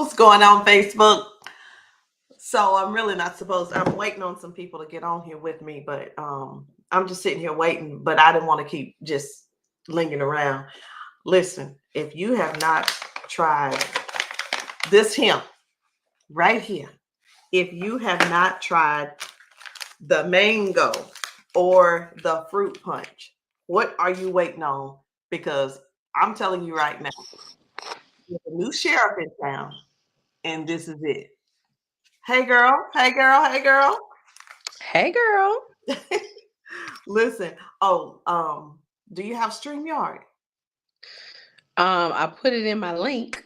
What's going on, Facebook? So I'm really not supposed. I'm waiting on some people to get on here with me, but I'm just sitting here waiting. But I didn't want to keep just lingering around. Listen, if you have not tried this hemp right here, if you have not tried the mango or the fruit punch, what are you waiting on? Because I'm telling you right now, there's a new sheriff in town, and this is it. Hey girl, hey girl, hey girl. Hey girl. Listen, do you have StreamYard? I put it in my link.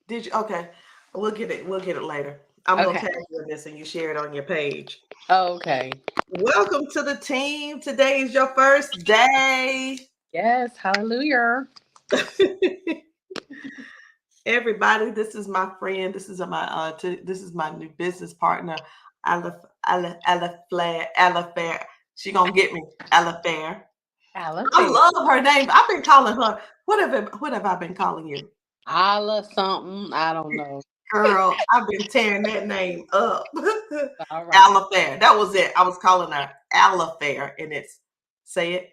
Did you? Okay, we'll get it. We'll get it later. I'm gonna Okay. tag you in this and you share it on your page. Okay. Welcome to the team. Today is your first day. Yes. Hallelujah. Everybody, this is my friend. This is my new business partner, Alafair. She gonna get me, Alafair. I Alabama. love her name. I've been calling her. What have I been calling you? Ala something. I don't know. Girl, I've been tearing that name up. All right. Alafair. That was it. I was calling her Alafair, and it's say it.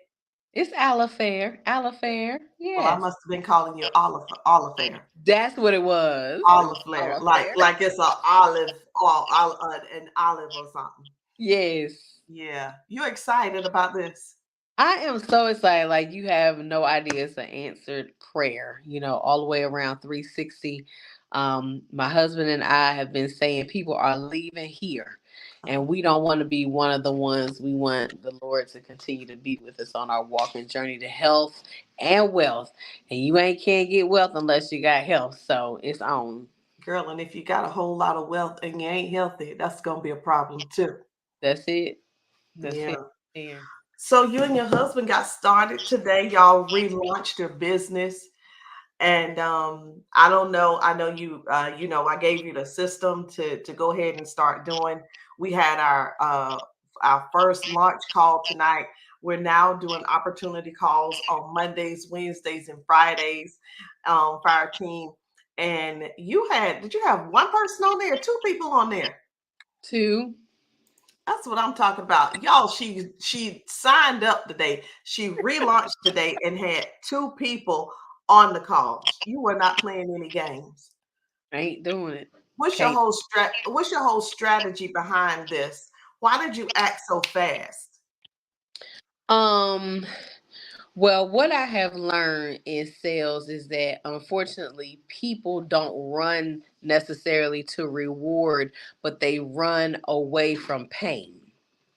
It's Alafair. Alafair. Well, I Yes. must have been calling you Olifair. That's what it was. Oliflair, like Alafair. like it's a olive or an olive or something. Yes. Yeah, you excited about this? I am so excited. Like you have no idea. It's an answered prayer, all the way around 360. My husband and I have been saying people are leaving here, and we don't want to be one of the ones. We want the Lord to continue to be with us on our walking journey to health and wealth. And you ain't can't get wealth unless you got health. So it's on. Girl, and if you got a whole lot of wealth and you ain't healthy, that's gonna be a problem too. That's it. That's it. Yeah. There. So you and your husband got started today. Y'all relaunched your business. And I don't know. I know you. I gave you the system to go ahead and start doing. We had our first launch call tonight. We're now doing opportunity calls on Mondays, Wednesdays, and Fridays for our team. And did you have one person on there, two people on there? Two. That's what I'm talking about. Y'all, she signed up today. She relaunched today and had two people on the call. You were not playing any games. Ain't doing it. What's your Can't. whole strategy behind this? Why did you act so fast? Um. Well, what I have learned in sales is that unfortunately people don't run necessarily to reward, but they run away from pain.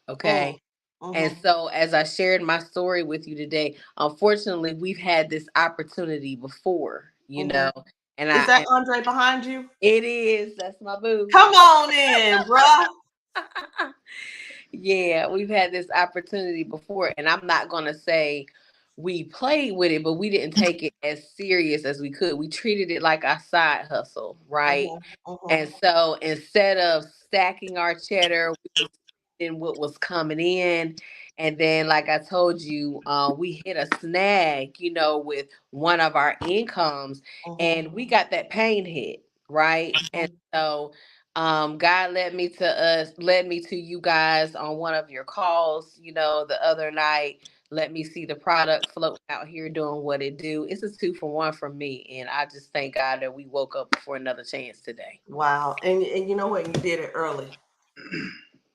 Mm, Okay. And hmm. so, as I shared my story with you today, unfortunately, we've had this opportunity before, Hmm. and Is that Andre behind you? it is, that's my boo. Come on in, bruh. Yeah, we've had this opportunity before, and I'm not going to say we played with it, but we didn't take it as serious as we could. We treated it like a side hustle, right? Hmm. Hmm. And so instead of stacking our cheddar, we was in what was coming in. And then, like I told you, we hit a snag, with one of our incomes, Hmm. and we got that pain hit, right? And so God led me to you guys on one of your calls, the other night. Let me see the product floating out here doing what it do. It's a 2 for 1 from me, and I just thank God that we woke up for another chance today. Wow. And you know what? You did it early.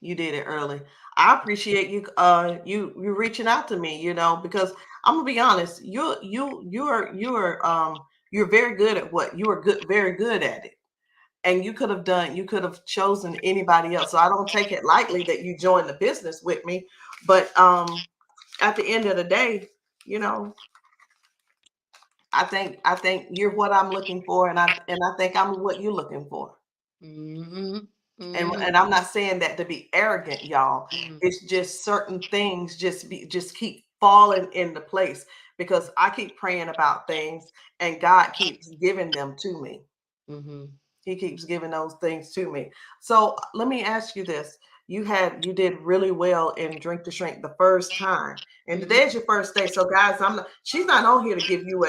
You did it early. I appreciate you reaching out to me, because I'm gonna be honest, you're very good at what you are good very good at it. And you could have chosen anybody else. So I don't take it lightly that you joined the business with me. But at the end of the day, you know, I think you're what I'm looking for, and I think I'm what you're looking for. Mhm. And Mhm. I'm not saying that to be arrogant, y'all. Mhm. It's just certain things just keep falling into place because I keep praying about things and God keeps giving them to me. Mhm. He keeps giving those things to me. So let me ask you this. You did really well in Drink to Shrink the first time. And Mhm. today's your first day. So guys, she's not on here to give you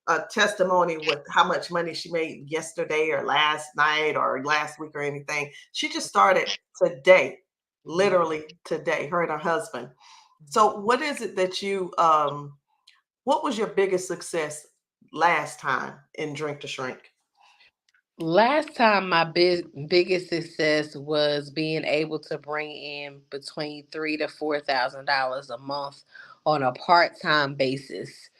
a testimony with how much money she made yesterday or last night or last week or anything. She just started today, literally today, her and her husband. So what is it that you what was your biggest success last time in Drink to Shrink? Last time my biggest success was being able to bring in between $3,000 to $4,000 a month on a part-time basis,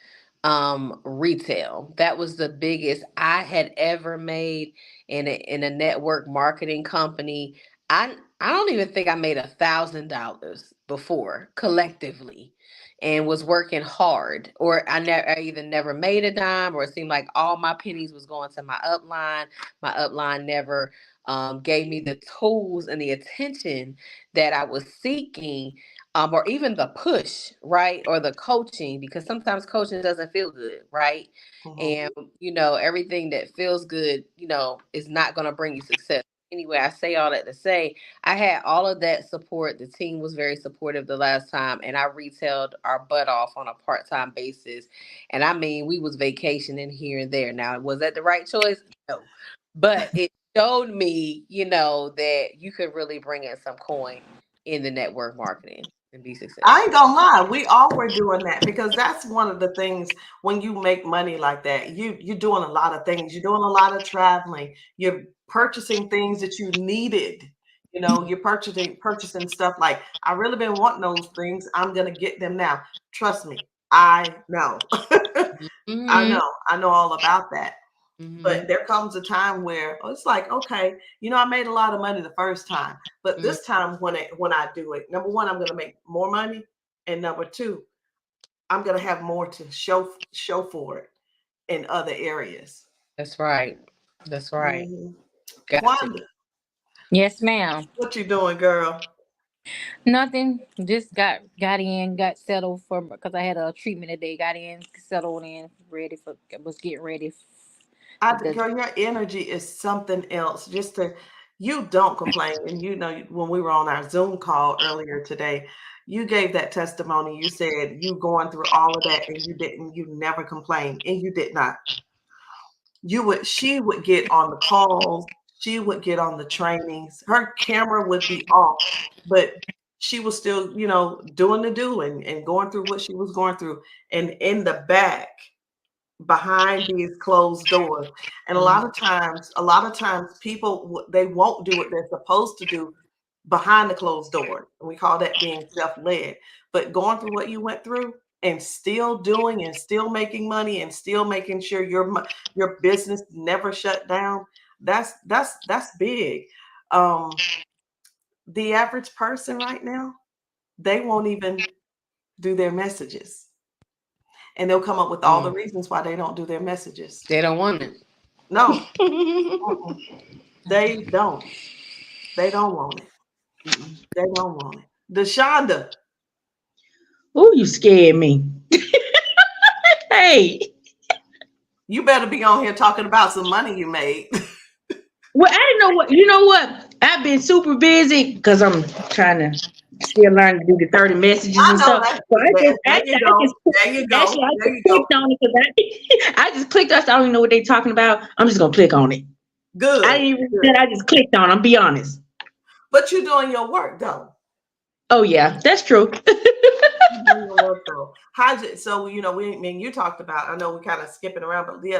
retail. That was the biggest I had ever made in a network marketing company. I don't even think I made $1,000 before collectively, and was working hard, or I either never made a dime, or it seemed like all my pennies was going to my upline. My upline never gave me the tools and the attention that I was seeking, or even the push, right? Or the coaching, because sometimes coaching doesn't feel good, right? Mhm. And, everything that feels good, is not going to bring you success. Anyway, I say all that to say I had all of that support. The team was very supportive the last time, and I retailed our butt off on a part-time basis. And I mean, we was vacationing here and there. Now, was that the right choice? No. But it showed me, that you could really bring in some coin in the network marketing and be I ain't successful. gonna lie, we all were doing that because that's one of the things when you make money like that, you're doing a lot of things. You're doing a lot of traveling. You're purchasing things that you needed. You're purchasing stuff like I really been wanting those things. I'm gonna get them now. Trust me, I know. I Hmm. know. I know all about that. But Hmm. there comes a time where it's like, okay, I made a lot of money the first time, but Hmm. this time when I do it, number one, I'm going to make more money, and number two, I'm going to have more to show for it in other areas. That's right. That's right. Mhm. Got to. Wanda, Yes, ma'am. what you doing, girl? Nothing. Just got in, got settled for because I had a treatment today. Got in, settled in, ready for was getting ready. The Girl, your energy is something else. You don't complain, and when we were on our Zoom call earlier today, you gave that testimony. You said you going through all of that, and you never complained, and you did not. She would get on the calls, she would get on the trainings, her camera would be off, but she was still, doing the do and going through what she was going through. And in the back, behind these closed doors. And a lot of times people they won't do what they're supposed to do behind the closed door. And we call that being self-led. But going through what you went through and still doing and still making money and still making sure your business never shut down, that's big. Um, the average person right now, they won't even do their messages. And they'll come up with all the Mm. reasons why they don't do their messages. They don't want No, it. mm-mm, they don't. They don't want it. They don't want it. Deshonda, Oh, you scared me. Hey, you better be on here talking about some money you made. well, I didn't know what. You know what? I've been super busy because I'm trying to still learn to do the 30 messages I and know stuff. that. So I just There you go. There you go. I There just you go. clicked on it because I just clicked. I don't even know what they're talking about. I'm just gonna click on it. I Good. didn't even read Good. that. I just clicked on. It, I'm be honest. But you're doing your work though. Oh yeah, that's true. You're doing your work though. So me and you talked about. I know we kind of skipping around, but yeah,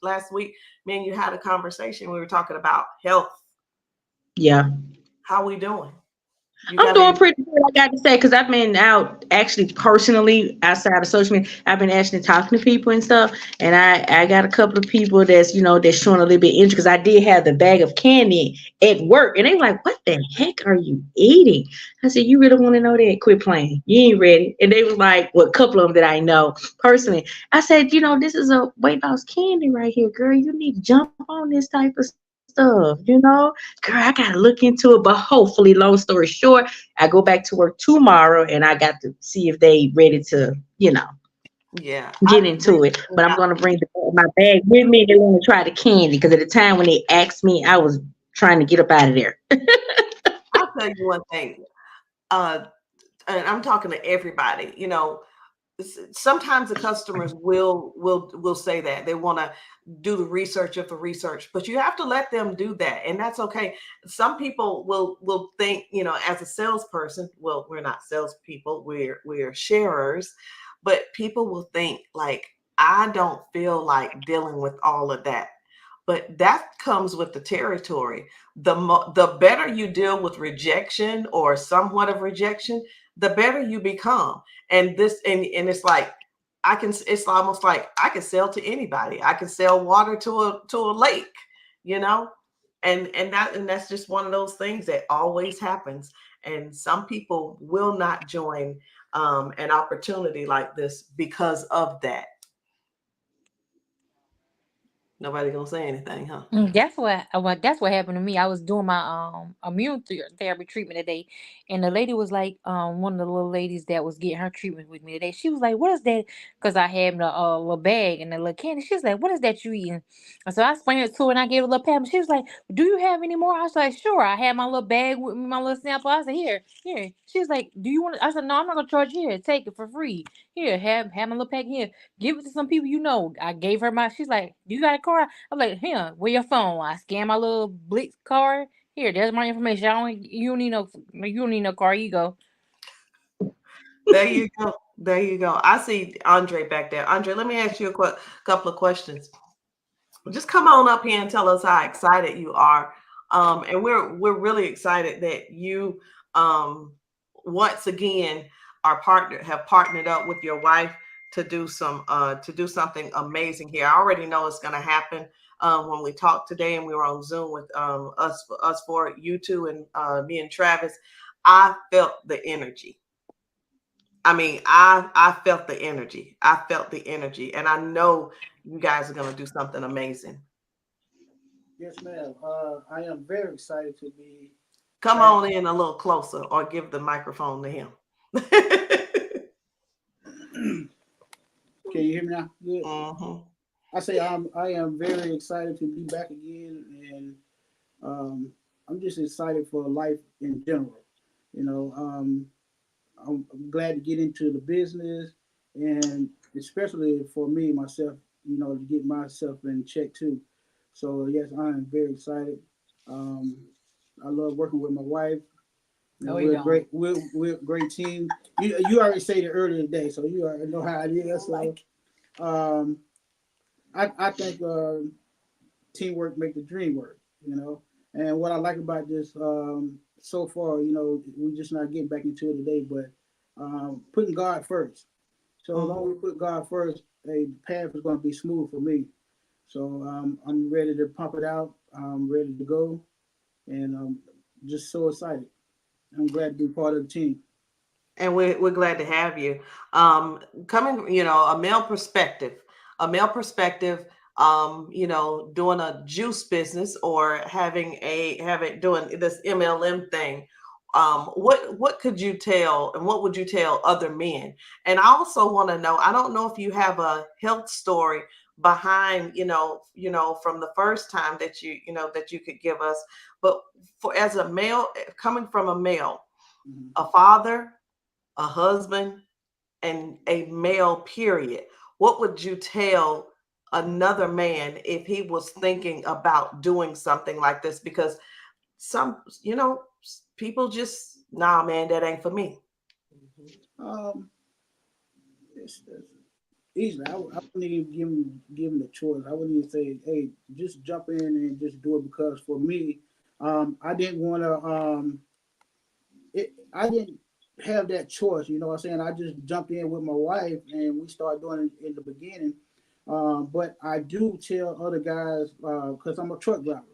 last week, me and you had a conversation. We were talking about health. Yeah. How we doing? You I'm got doing any? pretty good, I got to say, because I've been out actually personally outside of social media. I've been actually talking to people and stuff, and I got a couple of people that's showing a little bit interest because I did have the bag of candy at work, and they were like, "What the heck are you eating?" I said, "You really want to know that? Quit playing. You ain't ready." And they was like, "Well, a couple of them that I know personally." I said, "This is a weight loss candy right here, girl. You need to jump on this type of stuff. Girl, I gotta look into it." But hopefully, long story short, I go back to work tomorrow and I got to see if they ready to Yeah, get into it. But I'm gonna bring my bag with me. They want to try the candy because at the time when they asked me, I was trying to get up out of there. I'll tell you one thing. Uh, and I'm talking to everybody. sometimes the customers will say that they want to do the research of the research, but you have to let them do that, and that's okay. Some people will think, you know, as a salesperson, well, we're not salespeople, we're sharers, but people will think like, I don't feel like dealing with all of that. But that comes with the territory. The better you deal with rejection or somewhat of rejection, the better you become. And it's like, it's almost like I can sell to anybody. I can sell water to a lake, you know? And that's just one of those things that always happens. And some people will not join an opportunity like this because of that. Nobody gonna say anything, huh? That's what happened to me. I was doing my therapy treatment today, and the lady was like, one of the little ladies that was getting her treatment with me today. She was like, "What is that?" Because I had the little bag and the little candy. She was like, "What is that you eating?" And so I explained it to her, and I gave her a little pat. And she was like, "Do you have any more?" I was like, "Sure." I had my little bag with me, my little sample. I said, "Here, here." She was like, "Do you want it?" I said, "No, I'm not gonna charge you. Here, take it for free. Here, have my little pack here. Give it to some people you know." I gave her my. She's like, "Do you got a card?" I'm like, "Here, where your phone?" I scan my little Blitz card. Here, there's my information. You don't need no card. You go. There you go. There you go. I see Andre back there. Andre, let me ask you a couple of questions. Just come on up here and tell us how excited you are. And we're really excited that you once again have partnered up with your wife to do something amazing here. I already know it's going to happen. When we talked today and we were on Zoom with us for you two and me and Travis, I felt the energy. I mean, I felt the energy. I felt the energy, and I know you guys are going to do something amazing. Yes, ma'am. I am very excited to be. Come on in a little closer, or give the microphone to him. Can you hear me now? Good. Mm-hmm. I am very excited to be back again, and I'm just excited for life in general. You know, I'm glad to get into the business, and especially for me myself, you know, to get myself in check too. So yes, I am very excited. Um, I love working with my wife. You know, No, you we're don't. great. We're a great team. You already said it earlier today, so you already know how it is. So, um, I think teamwork make the dream work. You know, and what I like about this so far, you know, we're just not getting back into it today, but putting God first. So as long as we put God first, the path is going to be smooth for me. So I'm ready to pump it out. I'm ready to go, and I'm just so excited. I'm glad to be part of the team. And we're glad to have you. Coming, you know, a male perspective, you know, doing a juice business or doing this MLM thing. What could you tell, and what would you tell other men? And I also want to know, I don't know if you have a health story behind, from the first time that you could give us, but for as a male, coming from a male, Mhm. a father, a husband, and a male, period, what would you tell another man if he was thinking about doing something like this? Because some, people just, nah, man, that ain't for me. Um, it's easily. I wouldn't even give him the choice. I wouldn't even say, "Hey, just jump in and just do it." Because for me, I didn't want to. I didn't have that choice. You know what I'm saying? I just jumped in with my wife and we started doing it in the beginning. But I do tell other guys because I'm a truck driver.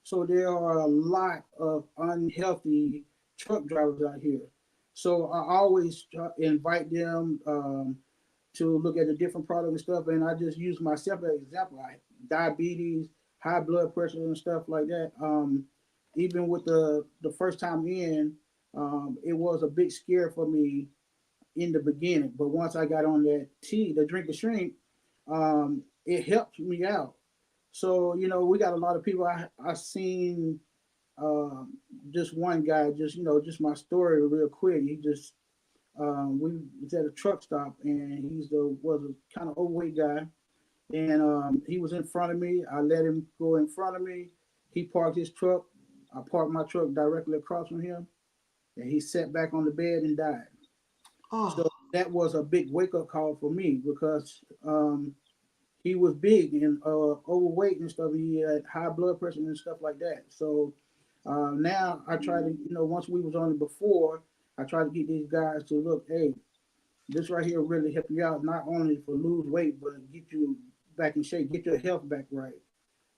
So there are a lot of unhealthy truck drivers out here. So I always invite them to look at the different products and stuff. And I just use myself as an example. Diabetes, high blood pressure, and stuff like that. Even with the first time in, it was a big scare for me in the beginning. But once I got on the drink and shrink, it helped me out. So we got a lot of people. I seen just one guy, just my story real quick. He just we was at a truck stop, and was a kind of overweight guy, and he was in front of me. I let him go in front of me. He parked his truck. I parked my truck directly across from him, and he sat back on the bed and died. Oh, So that was a big wake up call for me because he was big and overweight and stuff. He had high blood pressure and stuff like that. So now I try to, once we was on it before, I try to get these guys to look, hey, this right here really help you out, not only for lose weight, but get you back in shape, get your health back right.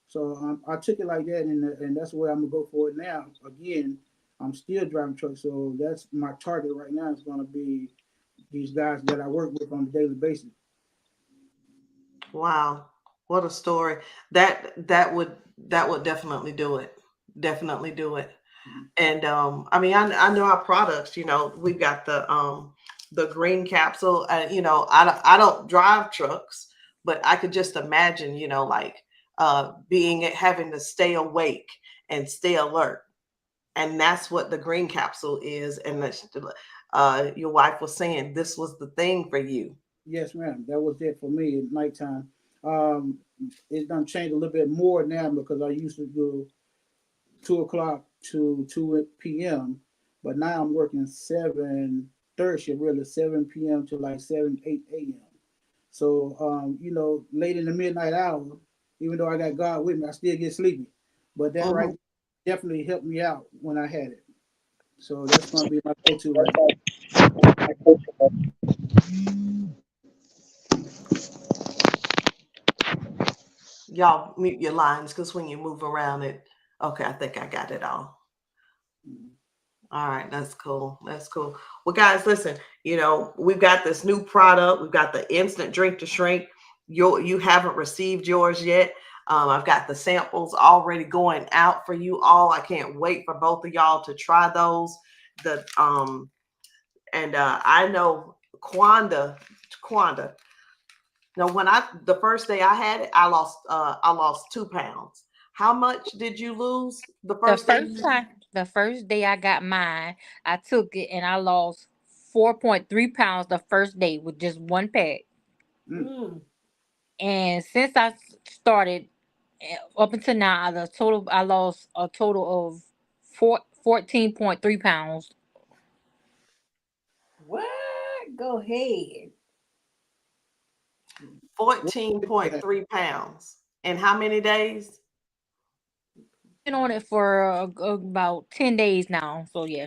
So I took it like that, and that's the way I'm gonna go for it now. Again, I'm still driving trucks, so that's my target right now. Is going to be these guys that I work with on a daily basis. wow. What a story. That would definitely do it. Definitely do it. And I mean, I know our products, we've got the green capsule, and I don't drive trucks, but I could just imagine, like having to stay awake and stay alert. And that's what the green capsule is. And your wife was saying this was the thing for you. Yes, ma'am. That was it for me at nighttime. It's done changed a little bit more now because I used to do 2 o'clock to 2 p.m. But now I'm working 7:30 shift, really 7 p.m. to like 8 a.m. So, late in the midnight hour, even though I got God with me, I still get sleepy. But that right definitely helped me out when I had it. So that's going to be my go-to right now. Y'all mute your lines because when you move around it, okay, I think I got it all. All right, that's cool. That's cool. Well, guys, listen, we've got this new product. We've got the instant drink to shrink. You haven't received yours yet. I've got the samples already going out for you all. I can't wait for both of y'all to try those. I know Quanda. Now, the first day I had it, I lost 2 pounds. How much did you lose the first day? The first day I got mine, I took it and I lost 4.3 pounds the first day with just one pack. And since I started up until now, I lost a total of 14.3 pounds. What? Go ahead. 14.3 pounds. In how many days? Been on it for about 10 days now. So yeah.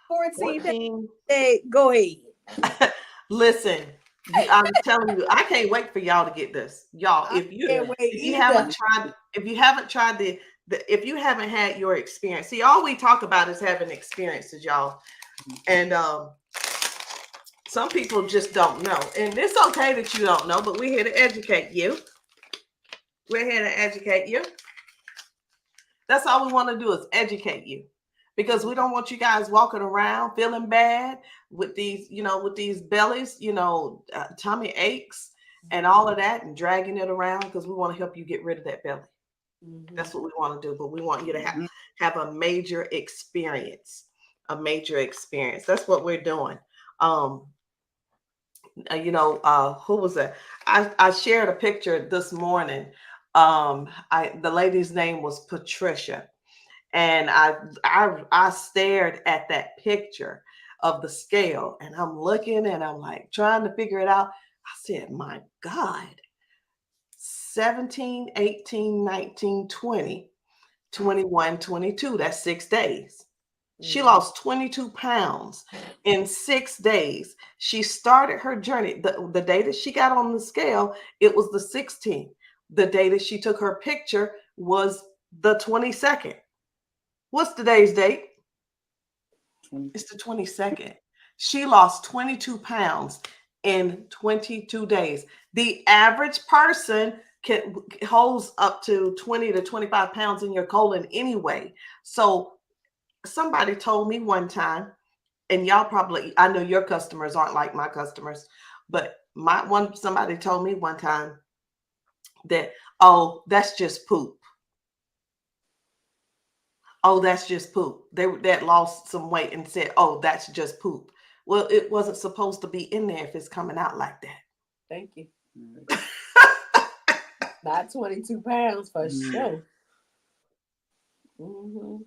14 days. Go ahead. Listen, I'm telling you, I can't wait for y'all to get this. Y'all, if you haven't had your experience, see, all we talk about is having experiences, y'all. And some people just don't know. And it's okay that you don't know, but we're here to educate you. We're here to educate you. That's all we want to do is educate you, because we don't want you guys walking around feeling bad with these, with these bellies, tummy aches and all of that, and dragging it around, because we want to help you get rid of that belly. That's what we want to do. But we want you to have a major experience. That's what we're doing. Who was that? I shared a picture this morning. The lady's name was Patricia, and I stared at that picture of the scale, and I'm looking and I'm like trying to figure it out. I said, my God, 17, 18, 19, 20, 21, 22, that's 6 days. She lost 22 pounds in 6 days. She started her journey. The day that she got on the scale, it was the 16th. The day that she took her picture was the 22nd. What's today's date? It's the 22nd. She lost 22 pounds in 22 days. The average person holds up to 20 to 25 pounds in your colon anyway. So somebody told me one time, and y'all probably, I know your customers aren't like my customers, but somebody told me one time that, oh, that's just poop. Oh, that's just poop. That lost some weight and said, oh, that's just poop. Well, it wasn't supposed to be in there if it's coming out like that. Thank you. Mm. Not 22 pounds for Mm. sure. Mm-hmm.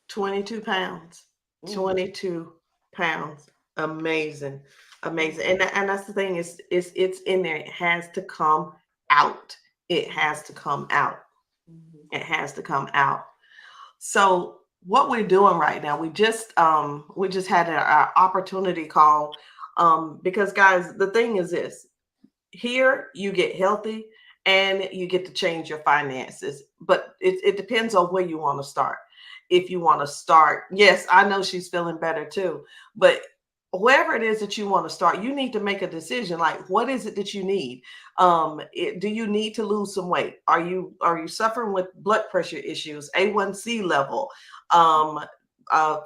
22 pounds. Mm. 22 pounds. Amazing. Amazing. And that's the thing, is it's in there. It has to come out. It has to come out. Mhm. It has to come out. So what we're doing right now, we just had our opportunity call, because guys, the thing is this: here you get healthy and you get to change your finances, but it depends on where you want to start. If you want to start, yes, I know she's feeling better too, but wherever it is that you want to start, you need to make a decision. Like, what is it that you need? Do you need to lose some weight? Are you suffering with blood pressure issues, A1C level,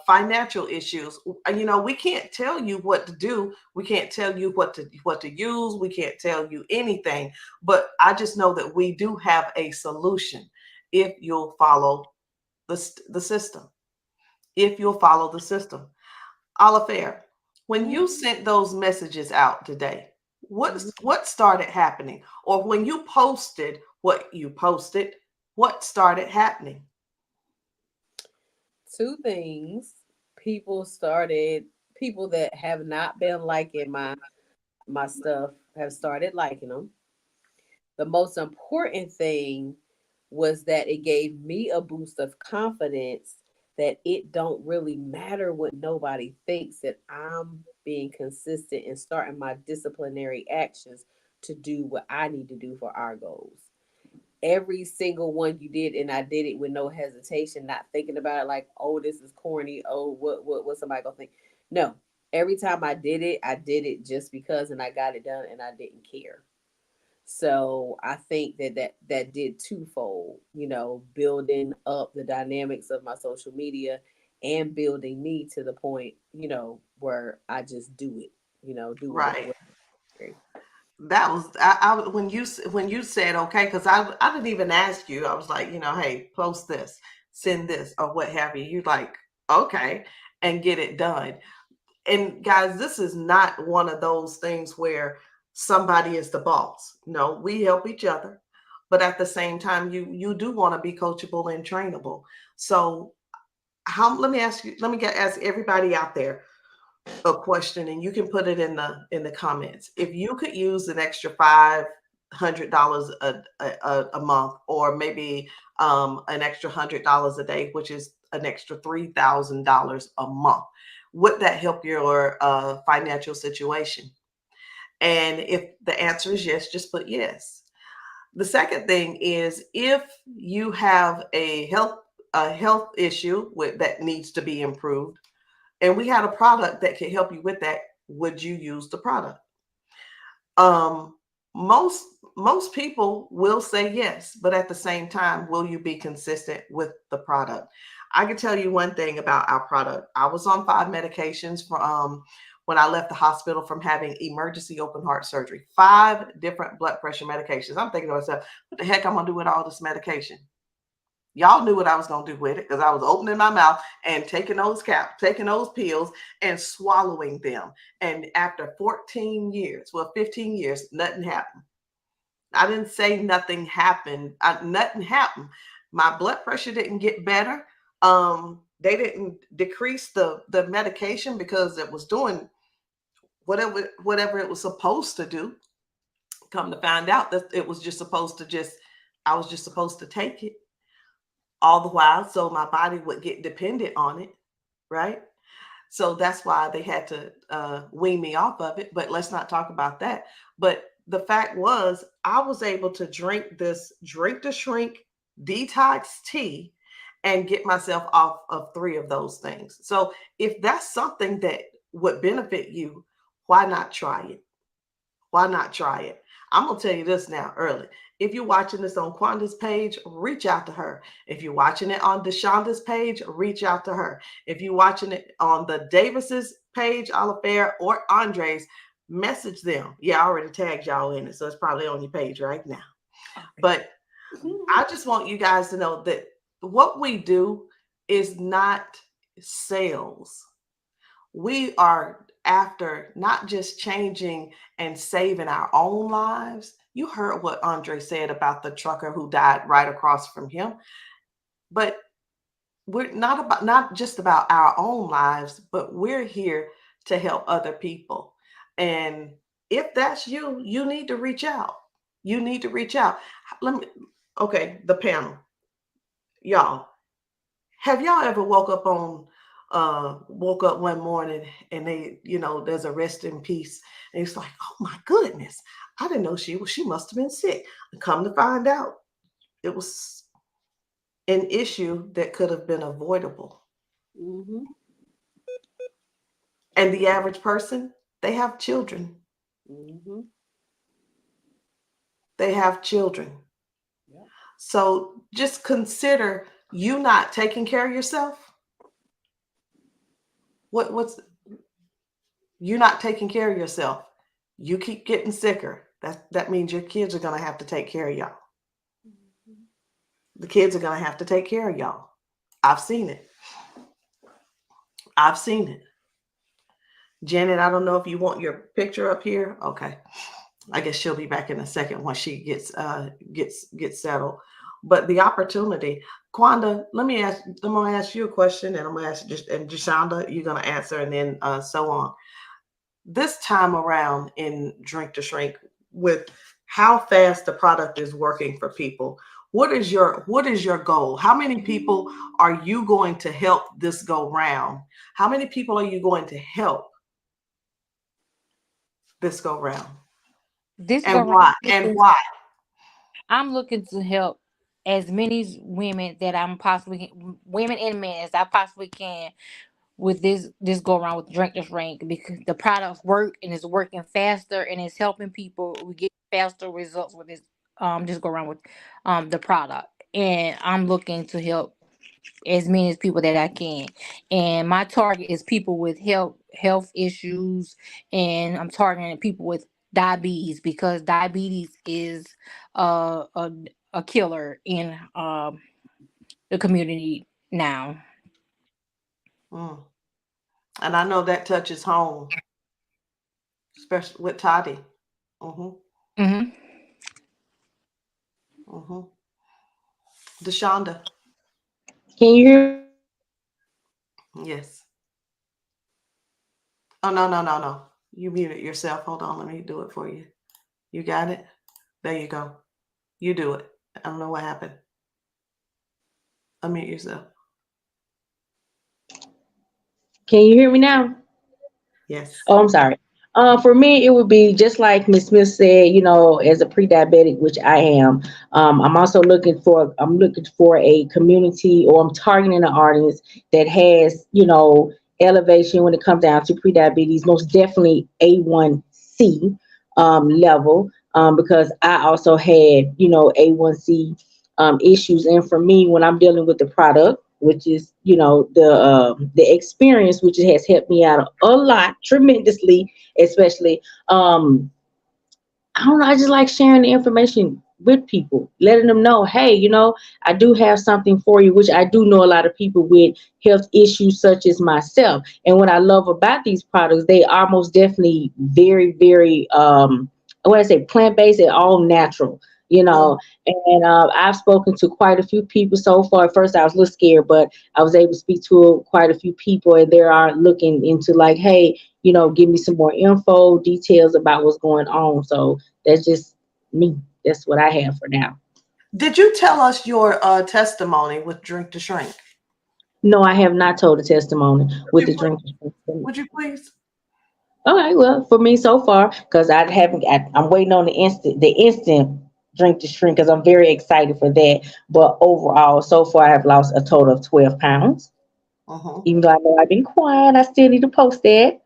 financial issues? You know, we can't tell you what to do. We can't tell you what to use. We can't tell you anything. But I just know that we do have a solution if you'll follow the system. If you'll follow the system. Alafair, when you sent those messages out today, what started happening? Or when you posted what you posted, what started happening? Two things. People that have not been liking my stuff have started liking them. The most important thing was that it gave me a boost of confidence that it don't really matter what nobody thinks, that I'm being consistent and starting my disciplinary actions to do what I need to do for our goals. Every single one you did, and I did it with no hesitation, not thinking about it like, oh, this is corny. Oh, what somebody gonna think? No. Every time I did it just because, and I got it done, and I didn't care. So I think that did twofold, building up the dynamics of my social media and building me to the point, where I just do it, do what Right. what necessary. That was I when you said okay, because I didn't even ask you. I was like, hey, post this, send this, or what have you. You like, okay, and get it done. And guys, this is not one of those things where somebody is the boss. No, we help each other, but at the same time, you do want to be coachable and trainable. So let me ask everybody out there a question, and you can put it in the comments. If you could use an extra $500 a month, or maybe an extra $100 a day, which is an extra $3,000 a month, would that help your financial situation? And if the answer is yes, just put yes. The second thing is, if you have a health issue that needs to be improved, and we had a product that could help you with that, would you use the product? Um, most people will say yes, but at the same time, will you be consistent with the product? I can tell you one thing about our product. I was on 5 medications from when I left the hospital from having emergency open heart surgery. 5 different blood pressure medications. I'm thinking to myself, what the heck I'm gonna do with all this medication? Y'all knew what I was going to do with it, because I was opening my mouth and taking those pills and swallowing them. And after 14 years, 15 years, nothing happened. I didn't say nothing happened. Nothing happened. My blood pressure didn't get better. They didn't decrease the medication because it was doing whatever it was supposed to do. Come to find out that it was just supposed to I was just supposed to take it all the while, so my body would get dependent on it, right? So that's why they had to wean me off of it. But let's not talk about that. But the fact was, I was able to drink to shrink detox tea and get myself off of 3 of those things. So if that's something that would benefit you, why not try it? Why not try it? I'm going to tell you this now early. If you're watching this on Quanda's page, reach out to her. If you're watching it on Deshanda's page, reach out to her. If you're watching it on the Davis's page, Alafair, or Andre's, message them. Yeah, I already tagged y'all in it, so it's probably on your page right now. But I just want you guys to know that what we do is not sales. We are after not just changing and saving our own lives. You heard what Andre said about the trucker who died right across from him. But we're not just about our own lives, but we're here to help other people. And if that's you, you need to reach out. You need to reach out. Okay, the panel. Y'all, have y'all ever woke up one morning and there's a rest in peace, and it's like, oh my goodness, I didn't know she must have been sick. Come to find out, it was an issue that could have been avoidable. Mm-hmm. And the average person, they have children. Mm-hmm. They have children. Yeah. So just consider you not taking care of yourself. What's you not taking care of yourself? You keep getting sicker. That means your kids are going to have to take care of y'all. The kids are going to have to take care of y'all. I've seen it. I've seen it. Janet, I don't know if you want your picture up here. Okay. I guess she'll be back in a second once she gets settled. But the opportunity, Quanda, I'm gonna ask you a question, and I'm gonna ask and Jashonda, you're gonna answer, and then so on. This time around in Drink to Shrink, with how fast the product is working for people, what is your goal? How many people are you going to help this go round? How many people are you going to help this go round? And why? I'm looking to help as many women that women and men as I possibly can with this go around with Drink to Shrink, because the products work and it's working faster and it's helping people. We get faster results with this just go around with the product, and I'm looking to help as many as people that I can. And my target is people with health issues, and I'm targeting people with diabetes, because diabetes is a killer in the community now. And I know that touches home, especially with Toddy. Mm-hmm. Mm-hmm. Mm-hmm. Deshonda. Can you hear? Yes. Oh, no. You muted yourself. Hold on. Let me do it for you. You got it? There you go. You do it. I don't know what happened. Unmute yourself. Can you hear me now? Yes. Oh, I'm sorry. For me, it would be just like Ms. Smith said, as a pre-diabetic, which I am. I'm also looking for a community, or I'm targeting an audience that has, elevation when it comes down to pre-diabetes, most definitely A1C level, because I also had, A1C issues. And for me, when I'm dealing with the product, which is, the experience, which has helped me out a lot, tremendously, especially, I don't know, I just like sharing the information with people, letting them know, hey, I do have something for you, which I do know a lot of people with health issues such as myself. And what I love about these products, they are most definitely very, very, plant-based and all natural. And I've spoken to quite a few people so far. At first I was a little scared, but I was able to speak to quite a few people, and they are looking into like, hey, give me some more info, details about what's going on. So that's just me. That's what I have for now. Did you tell us your testimony with Drink to Shrink? No, I have not told a testimony with the Drink to Shrink. Would you please? Okay, well, for me so far, because I'm waiting on the instant Drink to Shrink, because I'm very excited for that. But overall, so far, I have lost a total of 12 pounds. Even though I know I've been quiet, I still need to post that.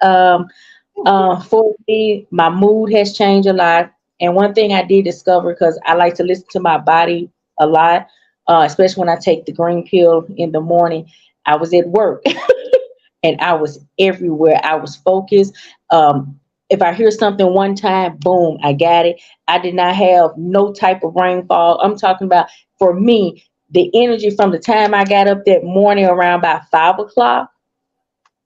For me, my mood has changed a lot. And one thing I did discover, because I like to listen to my body a lot, especially when I take the green pill in the morning. I was at work and I was everywhere. I was focused. If I hear something one time, boom, I got it. I did not have no type of rainfall. I'm talking about, for me, the energy from the time I got up that morning around about 5 o'clock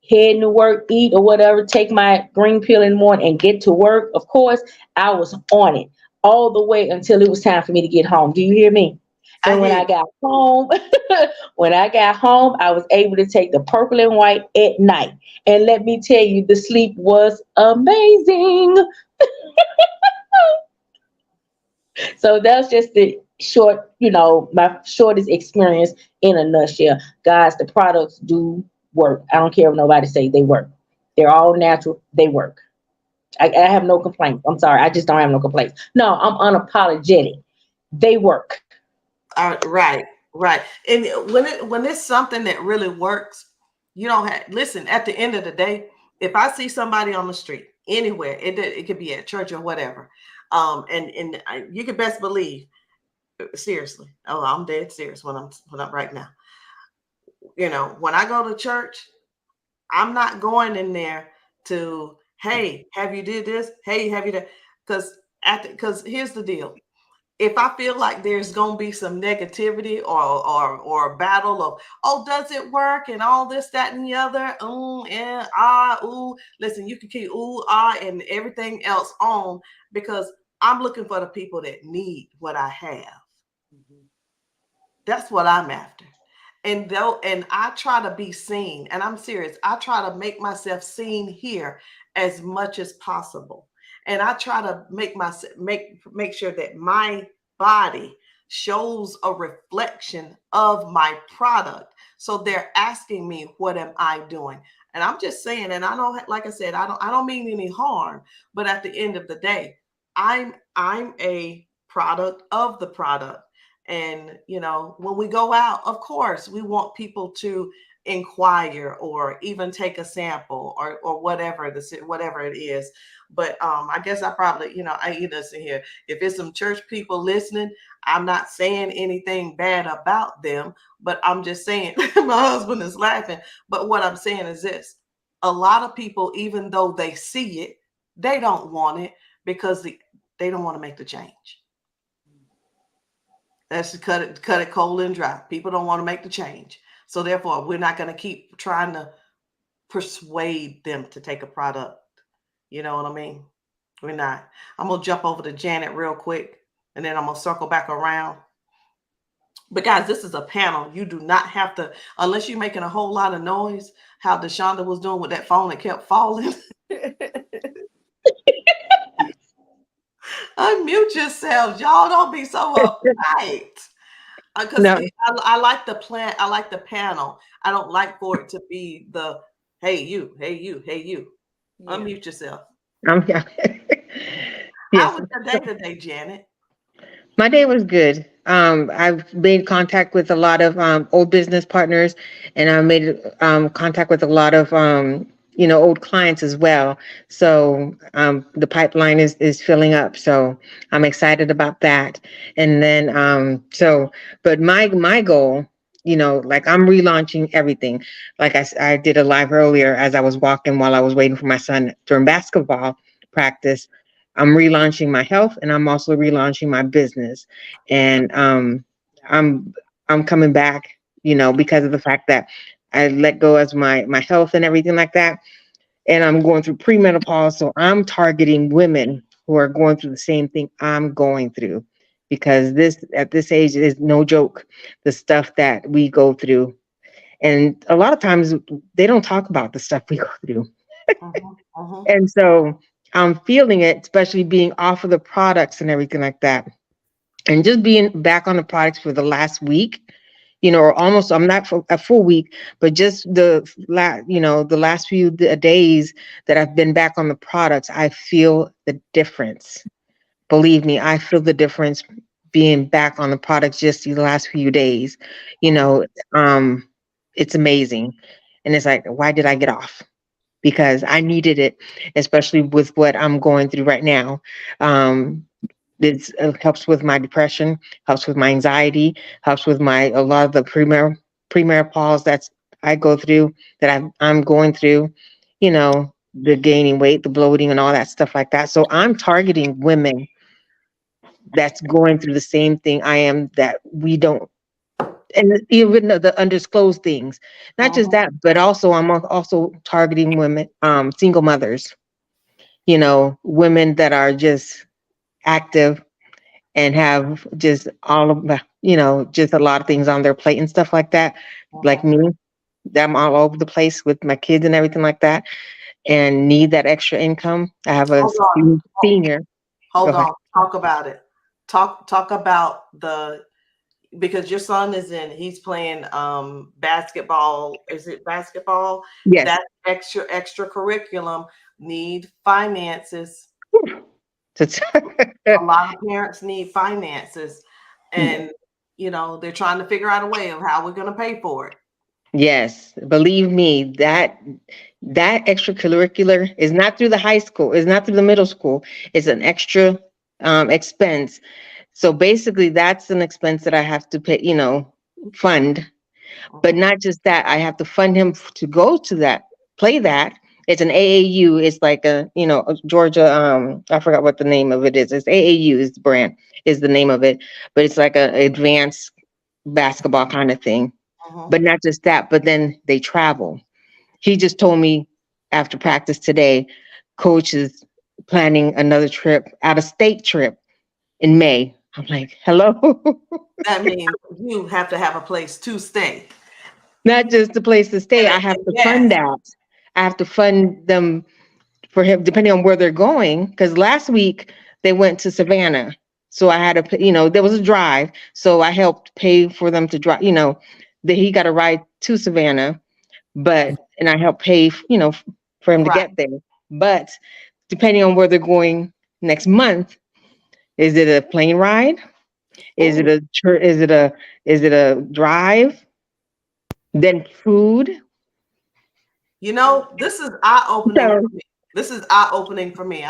heading to work, eat or whatever, take my green pill in the morning and get to work, of course, I was on it all the way until it was time for me to get home. Do you hear me? And when I got home, I was able to take the purple and white at night. And let me tell you, the sleep was amazing. So that's just the short, my shortest experience in a nutshell. Guys, the products do work. I don't care what nobody say, they work. They're all natural. They work. I have no complaints. I'm sorry. I just don't have no complaints. No, I'm unapologetic. They work. Right. And when it's something that really works, you don't have, listen, at the end of the day, if I see somebody on the street anywhere, it could be at church or whatever. And you can best believe, seriously. Oh, I'm dead serious when I'm right now. When I go to church, I'm not going in there to, hey, have you did this? Hey, have you done? Because here's the deal. If I feel like there's going to be some negativity or a battle of, oh, does it work? And all this, that, and the other. Listen, you can keep and everything else on, because I'm looking for the people that need what I have. Mm-hmm. That's what I'm after. And I try to be seen, and I'm serious. I try to make myself seen here as much as possible. And I try to make sure that my body shows a reflection of my product. So they're asking me, what am I doing? And I'm just saying, and I don't, like I said, I don't mean any harm, but at the end of the day, I'm a product of the product. And, when we go out, of course, we want people to inquire or even take a sample or whatever it is. But I guess I probably, listen here. If it's some church people listening, I'm not saying anything bad about them, but I'm just saying, my husband is laughing. But what I'm saying is this: a lot of people, even though they see it, they don't want it because they don't want to make the change. That's to cut it cold and dry. People don't want to make the change. So therefore, we're not going to keep trying to persuade them to take a product. You know what I mean? We're not. I'm going to jump over to Janet real quick, and then I'm going to circle back around. But guys, this is a panel. You do not have to, unless you're making a whole lot of noise, how DeShonda was doing with that phone that kept falling. Unmute yourselves. Y'all don't be so uptight. Because no. I like the plan. I like the panel. I don't like for it to be the, hey, you. Yeah. Unmute yourself. Yeah. How was your day today, Janet? My day was good. I've made contact with a lot of old business partners, and I made contact with a lot of old clients as well. So the pipeline is filling up. So I'm excited about that. And then but my goal, like I'm relaunching everything. Like I did a live earlier as I was walking while I was waiting for my son during basketball practice. I'm relaunching my health, and I'm also relaunching my business. And I'm coming back, because of the fact that I let go as my health and everything like that. And I'm going through premenopause. So I'm targeting women who are going through the same thing I'm going through, because at this age is no joke, the stuff that we go through. And a lot of times they don't talk about the stuff we go through. And so I'm feeling it, especially being off of the products and everything like that. And just being back on the products for the last week, or almost, I'm not for a full week, but just the last few days that I've been back on the products, I feel the difference. Believe me, I feel the difference being back on the products just the last few days. It's amazing. And it's like, why did I get off? Because I needed it, especially with what I'm going through right now. It helps with my depression, helps with my anxiety, helps with a lot of the premenopause that I go through, that I'm going through, the gaining weight, the bloating and all that stuff like that. So I'm targeting women that's going through the same thing I am, that we don't and even the undisclosed things. Not just that, but also I'm also targeting women, single mothers, women that are just active and have just all of the, just a lot of things on their plate and stuff like that. Like me, I'm all over the place with my kids and everything like that, and need that extra income. I have a Hold on. senior. Hold Go ahead. on. Talk about it. Talk about because your son he's playing basketball. Is it basketball? Yes. That extra curriculum need finances. A lot of parents need finances, and they're trying to figure out a way of how we're going to pay for it. Yes, believe me, that extracurricular is not through the high school, is not through the middle school. It's an extra expense. So basically, that's an expense that I have to pay, fund. But not just that, I have to fund him to go to that, play that. It's an AAU. It's like a Georgia. I forgot what the name of it is. It's AAU is the brand, is the name of it. But it's like an advanced basketball kind of thing. But not just that, but then they travel. He just told me after practice today, coach is planning another trip, out of state trip in May. I'm like, hello. That means you have to have a place to stay. Not just a place to stay. I have to fund that. I have to fund them for him, depending on where they're going. Because last week they went to Savannah. So I had to, there was a drive. So I helped pay for them to drive, that he got a ride to Savannah, and I helped pay, for him to get there. But depending on where they're going next month, is it a plane ride? Is it a drive? Then food? This is eye-opening for me. This is eye-opening for me.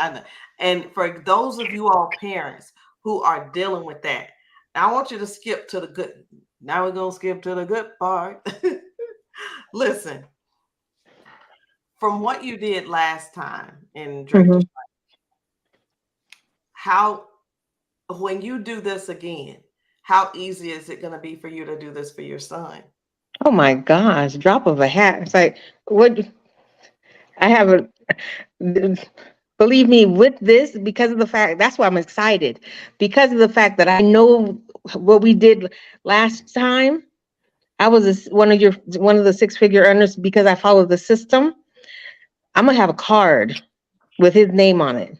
And for those of you all parents who are dealing with that, I want you to skip to the good. Now we're going to skip to the good part. Listen, from what you did last time in Drake, when you do this again, how easy is it going to be for you to do this for your son? Oh my gosh, drop of a hat. It's like, what? I haven't, believe me, with this, because of the fact, that's why I'm excited, because of the fact that I know what we did last time. I was one of the 6-figure earners because I followed the system. I'm gonna have a card with his name on it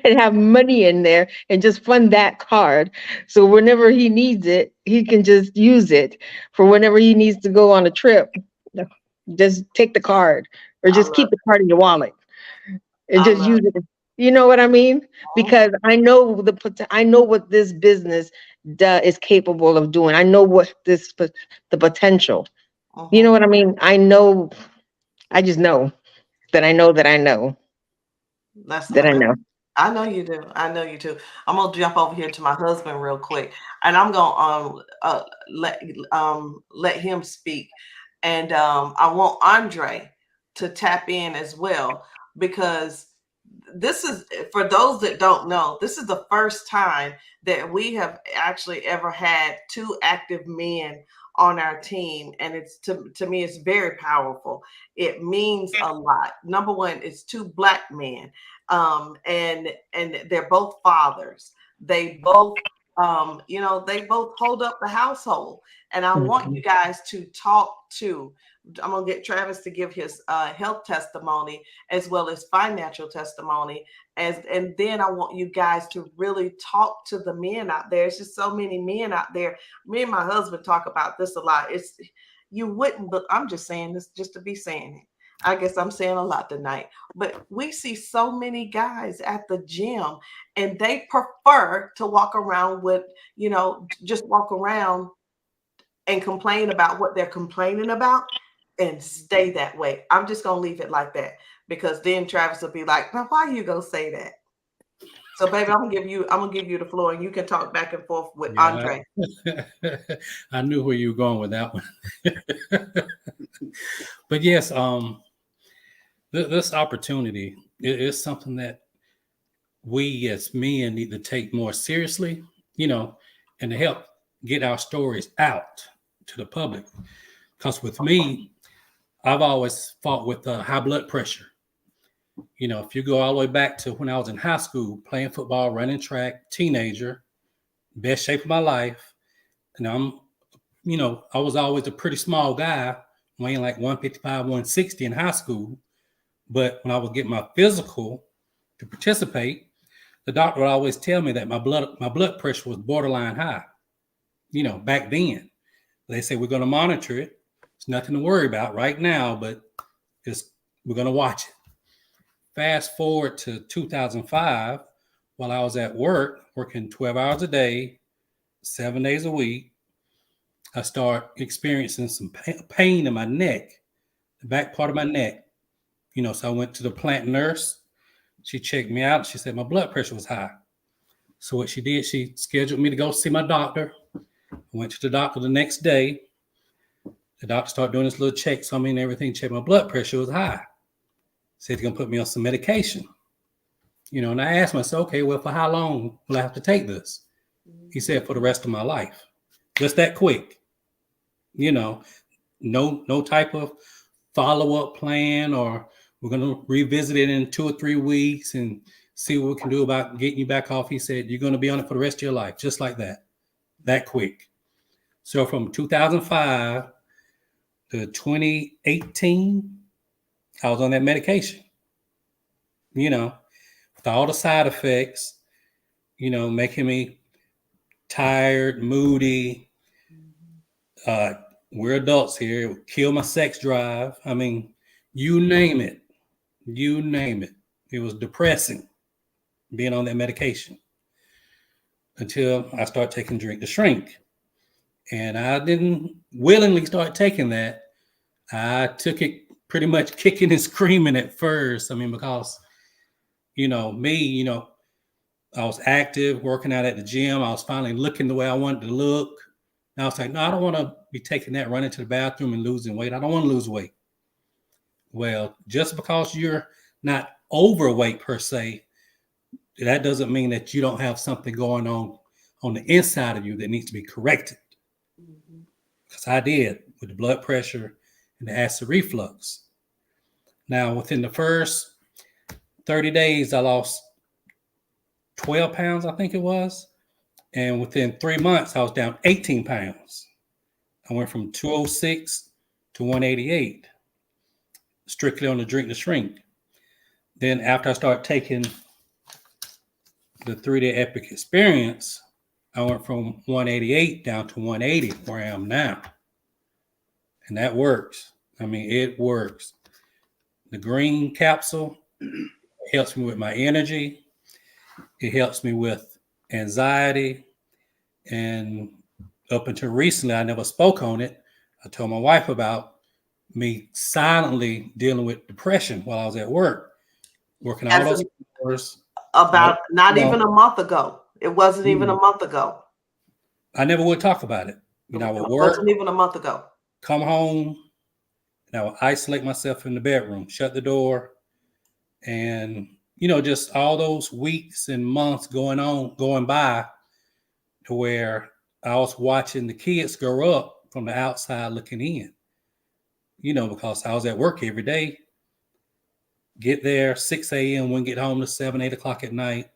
and have money in there and just fund that card. So whenever he needs it, he can just use it for whenever he needs to go on a trip. Just take the card or just keep the card in your wallet and just use it. You know what I mean? Because I know what this business is capable of doing. I know what the potential. You know what I mean? I just know that I know that I know. I know. I know you do. I know you do. I'm gonna jump over here to my husband real quick, and I'm gonna let him speak. And I want Andre to tap in as well, because this is, for those that don't know, this is the first time that we have actually ever had 2 active men on our team. And it's to me, it's very powerful. It means a lot. Number one, it's 2 Black men. And they're both fathers. They both, they both hold up the household. And I want you guys to talk to, I'm going to get Travis to give his health testimony as well as financial testimony. And then I want you guys to really talk to the men out there. It's just so many men out there. Me and my husband talk about this a lot. You wouldn't, but I'm just saying this just to be saying it. I guess I'm saying a lot tonight, but we see so many guys at the gym and they prefer to walk around with, just walk around and complain about what they're complaining about and stay that way. I'm just going to leave it like that, because then Travis will be like, now, why are you going to say that? So baby, I'm gonna give you the floor and you can talk back and forth with Andre. I knew where you were going with that one. But yes, this opportunity is something that we as men need to take more seriously, and to help get our stories out to the public. Because with me, I've always fought with high blood pressure. You know, if you go all the way back to when I was in high school, playing football, running track, teenager, best shape of my life. And I was always a pretty small guy, weighing like 155, 160 in high school. But when I was getting my physical to participate, the doctor would always tell me that my blood pressure was borderline high. You know, back then, they say, we're going to monitor it. It's nothing to worry about right now, but we're going to watch it. Fast forward to 2005, while I was at work, working 12 hours a day, 7 days a week, I start experiencing some pain in my neck, the back part of my neck. You know, so I went to the plant nurse. She checked me out. She said my blood pressure was high. So what she did, she scheduled me to go see my doctor. I went to the doctor the next day. The doctor started doing this little checks on me and everything. Checked my blood pressure was high. Said he's going to put me on some medication. You know, and I asked myself, okay, well, for how long will I have to take this? He said, for the rest of my life. Just that quick. You know, no type of follow-up plan, or we're going to revisit it in 2 or 3 weeks and see what we can do about getting you back off. He said, you're going to be on it for the rest of your life, just like that quick. So from 2005 to 2018, I was on that medication, you know, with all the side effects, you know, making me tired, moody. We're adults here. It would kill my sex drive. I mean, you name it. It was depressing being on that medication until I started taking Drink to Shrink. And I didn't willingly start taking that. I took it pretty much kicking and screaming at first. I mean, because, you know, I was active, working out at the gym. I was finally looking the way I wanted to look. And I was like, no, I don't want to be taking that, running to the bathroom and losing weight. I don't want to lose weight. Well, just because you're not overweight per se, that doesn't mean that you don't have something going on the inside of you that needs to be corrected. Because I did with the blood pressure and the acid reflux. Now, within the first 30 days, I lost 12 pounds, I think it was. And within 3 months, I was down 18 pounds. I went from 206 to 188, strictly on the Drink to Shrink. Then after I started taking the 3-day Epic Experience, I went from 188 down to 180, where I am now. And that works. I mean, it works. The green capsule helps me with my energy. It helps me with anxiety. And up until recently, I never spoke on it. I told my wife about me silently dealing with depression while I was at work, working all those hours. About not even a month ago. It wasn't even a month ago. I never would talk about it. You know, I would It work, wasn't even a month ago. come home, and I would isolate myself in the bedroom, shut the door, and, you know, just all those weeks and months going by to where I was watching the kids grow up from the outside looking in, you know, because I was at work every day, get there 6 a.m., wouldn't get home to 7, 8 o'clock at night,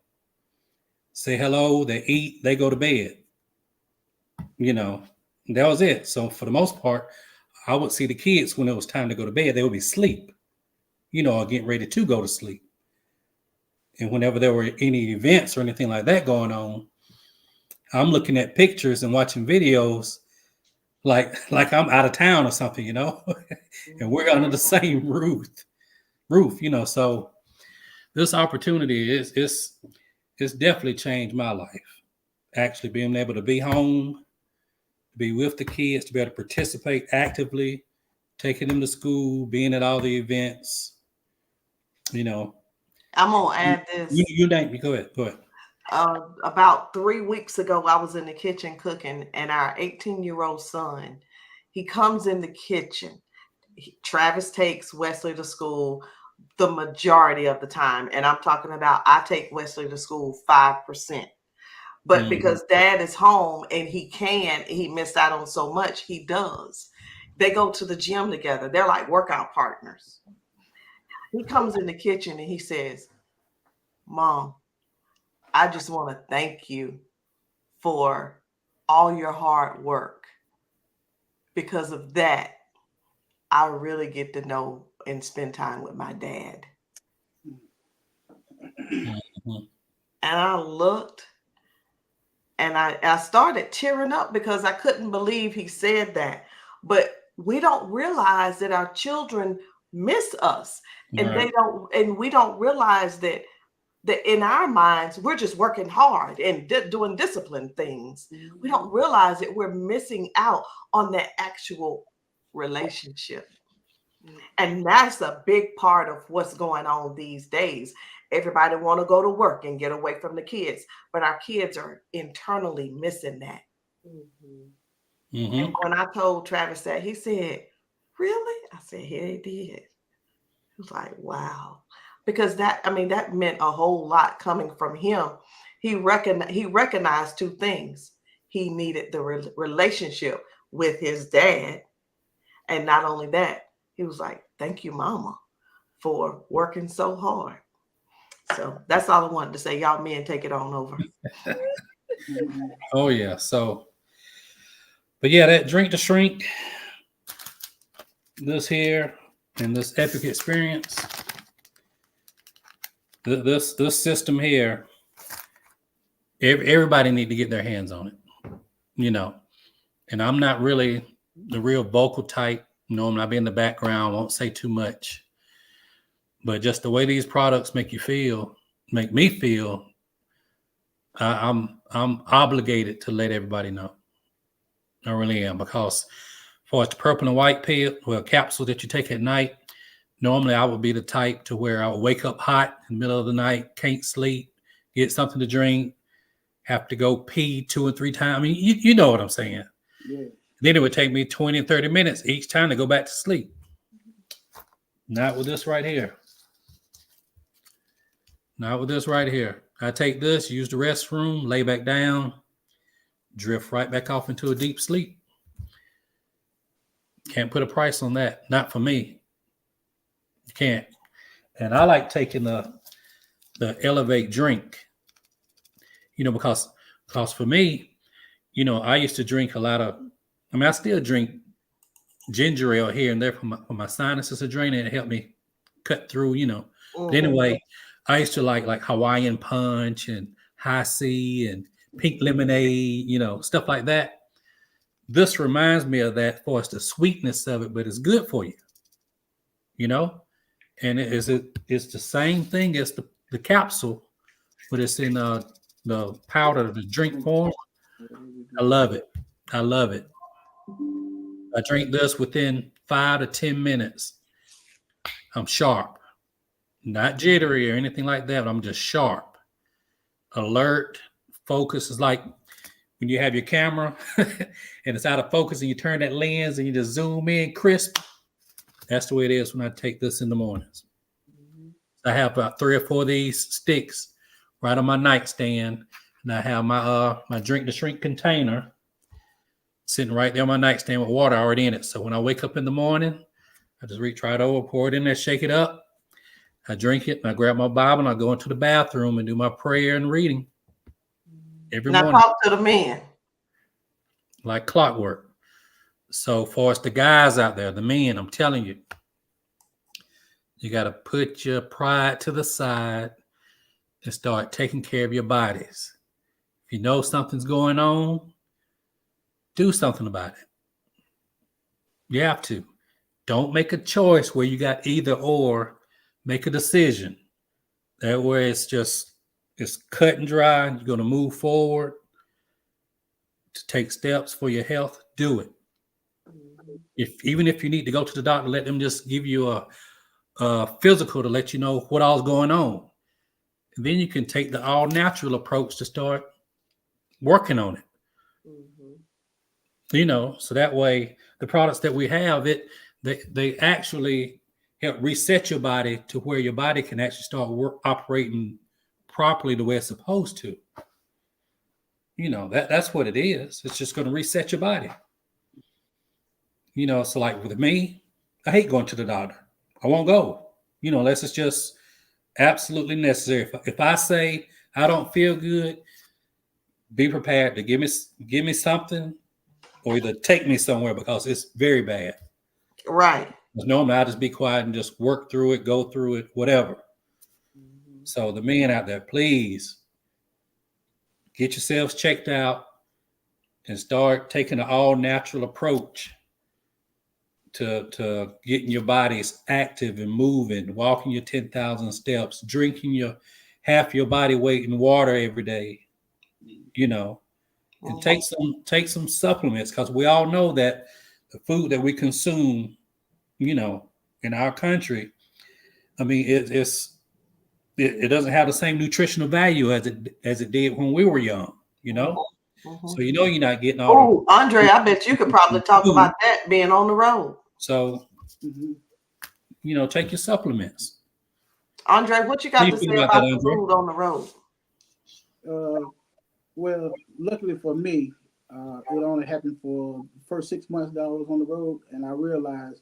say hello, they eat, they go to bed. You know, that was it. So for the most part, I would see the kids when it was time to go to bed, they would be asleep, you know, or getting ready to go to sleep. And whenever there were any events or anything like that going on, I'm looking at pictures and watching videos like I'm out of town or something, you know, and we're under the same roof, you know. So this opportunity is definitely changed my life. Actually being able to be home, to be with the kids, to be able to participate actively, taking them to school, being at all the events, you know. I'm gonna add this. You go ahead. About 3 weeks ago, I was in the kitchen cooking, and our 18-year-old son, he comes in the kitchen. Travis takes Wesley to school the majority of the time, and I'm talking about I take Wesley to school 5%. But because dad is home and he missed out on so much, he does. They go to the gym together. They're like workout partners. He comes in the kitchen and he says, Mom, I just want to thank you for all your hard work. Because of that, I really get to know and spend time with my dad. And I looked and I started tearing up because I couldn't believe he said that. But we don't realize that our children miss us, and we don't realize that in our minds we're just working hard and doing disciplined things. We don't realize that we're missing out on that actual relationship. And that's a big part of what's going on these days. Everybody want to go to work and get away from the kids, but our kids are internally missing that. And when I told Travis that, he said, really? I said, yeah, he did. He was like, wow. Because that meant a whole lot coming from him. He recognized two things. He needed the relationship with his dad. And not only that, he was like, thank you, Mama, for working so hard. So that's all I wanted to say. Y'all men, take it on over. Oh, yeah. So, but yeah, that Drink to Shrink, this here, and this epic experience, this system here, everybody need to get their hands on it, you know. And I'm not really the real vocal type. Normally I'll be in the background, won't say too much. But just the way these products make me feel, I'm obligated to let everybody know. I really am, because for the purple and white pill, capsule that you take at night, normally I would be the type to where I would wake up hot in the middle of the night, can't sleep, get something to drink, have to go pee 2 or 3 times. I mean, you know what I'm saying. Yeah. Then it would take me 20 and 30 minutes each time to go back to sleep. Not with this right here. Not with this right here. I take this, use the restroom, lay back down, drift right back off into a deep sleep. Can't put a price on that. Not for me. You can't. And I like taking the Elevate drink, you know, because for me, you know, I used to drink a lot of, I still drink ginger ale here and there for my sinuses to drain, and it helped me cut through, you know. But anyway, I used to like Hawaiian Punch and High C and pink lemonade, you know, stuff like that. This reminds me of that for us, the sweetness of it, but it's good for you, you know. And it's the same thing as the capsule, but it's in the powder, the drink form. I love it. I love it. I drink this within 5 to 10 minutes. I'm sharp, not jittery or anything like that. But I'm just sharp, alert, focus. Is like when you have your camera and it's out of focus and you turn that lens and you just zoom in crisp. That's the way it is when I take this in the mornings. I have about 3 or 4 of these sticks right on my nightstand, and I have my Drink to Shrink container sitting right there on my nightstand with water already in it. So when I wake up in the morning, I just reach right over, pour it in there, shake it up. I drink it, and I grab my Bible, and I go into the bathroom and do my prayer and reading every morning. Now talk to the men. Like clockwork. So for us, the guys out there, the men, I'm telling you, you got to put your pride to the side and start taking care of your bodies. If you know something's going on, do something about it. You have to. Don't make a choice where you got either or. Make a decision. That way it's cut and dry. You're going to move forward to take steps for your health. Do it. Even if you need to go to the doctor, let them just give you a physical to let you know what all's going on. And then you can take the all natural approach to start working on it. You know, so that way the products that we have, they actually help reset your body to where your body can actually start operating properly the way it's supposed to. You know, that's what it is. It's just going to reset your body. You know, so like with me, I hate going to the doctor. I won't go, you know, unless it's just absolutely necessary. If I say I don't feel good, be prepared to give me something or either take me somewhere because it's very bad. Right. Normally I just be quiet and just work through it, go through it, whatever. So the men out there, please get yourselves checked out and start taking an all natural approach to getting your bodies active and moving, walking your 10,000 steps, drinking your half your body weight in water every day, you know, and take some supplements, because we all know that the food that we consume, you know, in our country, I mean, it doesn't have the same nutritional value as it did when we were young, you know. So you know you're not getting all. Oh, Andre, I bet you could probably talk about that being on the road. So, you know, take your supplements. Andre, what you got to say about the Andre? food on the road? Well, luckily for me, it only happened for the first 6 months that I was on the road, and I realized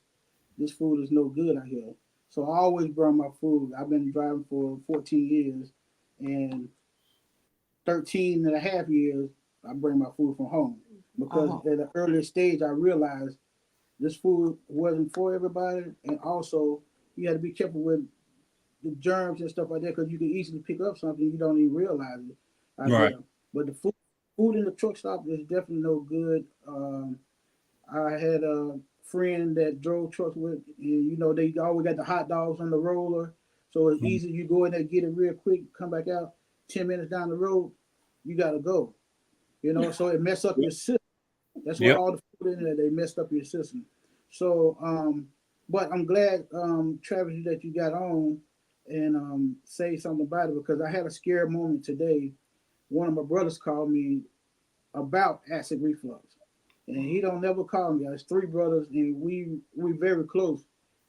this food is no good out here. So I always burn my food. I've been driving for 14 years, and 13 and a half years, I bring my food from home. Because at an earlier stage, I realized this food wasn't for everybody, and also you had to be careful with the germs and stuff like that, because you can easily pick up something you don't even realize it. Right. But the food in the truck stop is definitely no good. I had a friend that drove trucks with, and you know, they always got the hot dogs on the roller, so it's easy. You go in there, get it real quick, come back out. 10 minutes down the road, you gotta go. You know, so it mess up your system. That's why all the food in there, they messed up your system. So, but I'm glad, Travis, that you got on and say something about it, because I had a scary moment today. One of my brothers called me about acid reflux, and he don't never call me. There's 3 brothers, and we very close.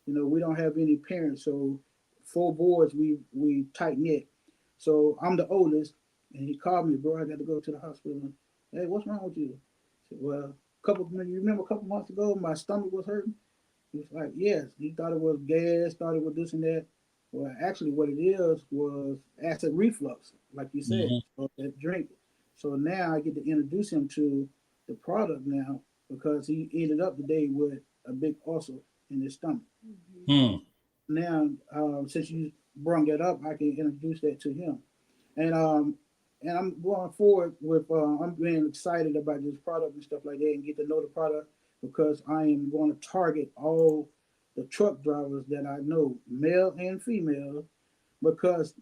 You know, we don't have any parents, so 4 boys, we tight knit. So I'm the oldest, and he called me, bro, I got to go to the hospital. Hey, what's wrong with you? I said, well, you remember a couple months ago, my stomach was hurting? He was like, yes. He thought it was gas, thought it was this and that. Well, actually, what it is was acid reflux, like you said, of that drink. So now I get to introduce him to the product now, because he ended up the day with a big ulcer in his stomach. Now, since you brought that up, I can introduce that to him. And I'm going forward with, I'm being excited about this product and stuff like that, and get to know the product, because I am going to target all the truck drivers that I know, male and female, because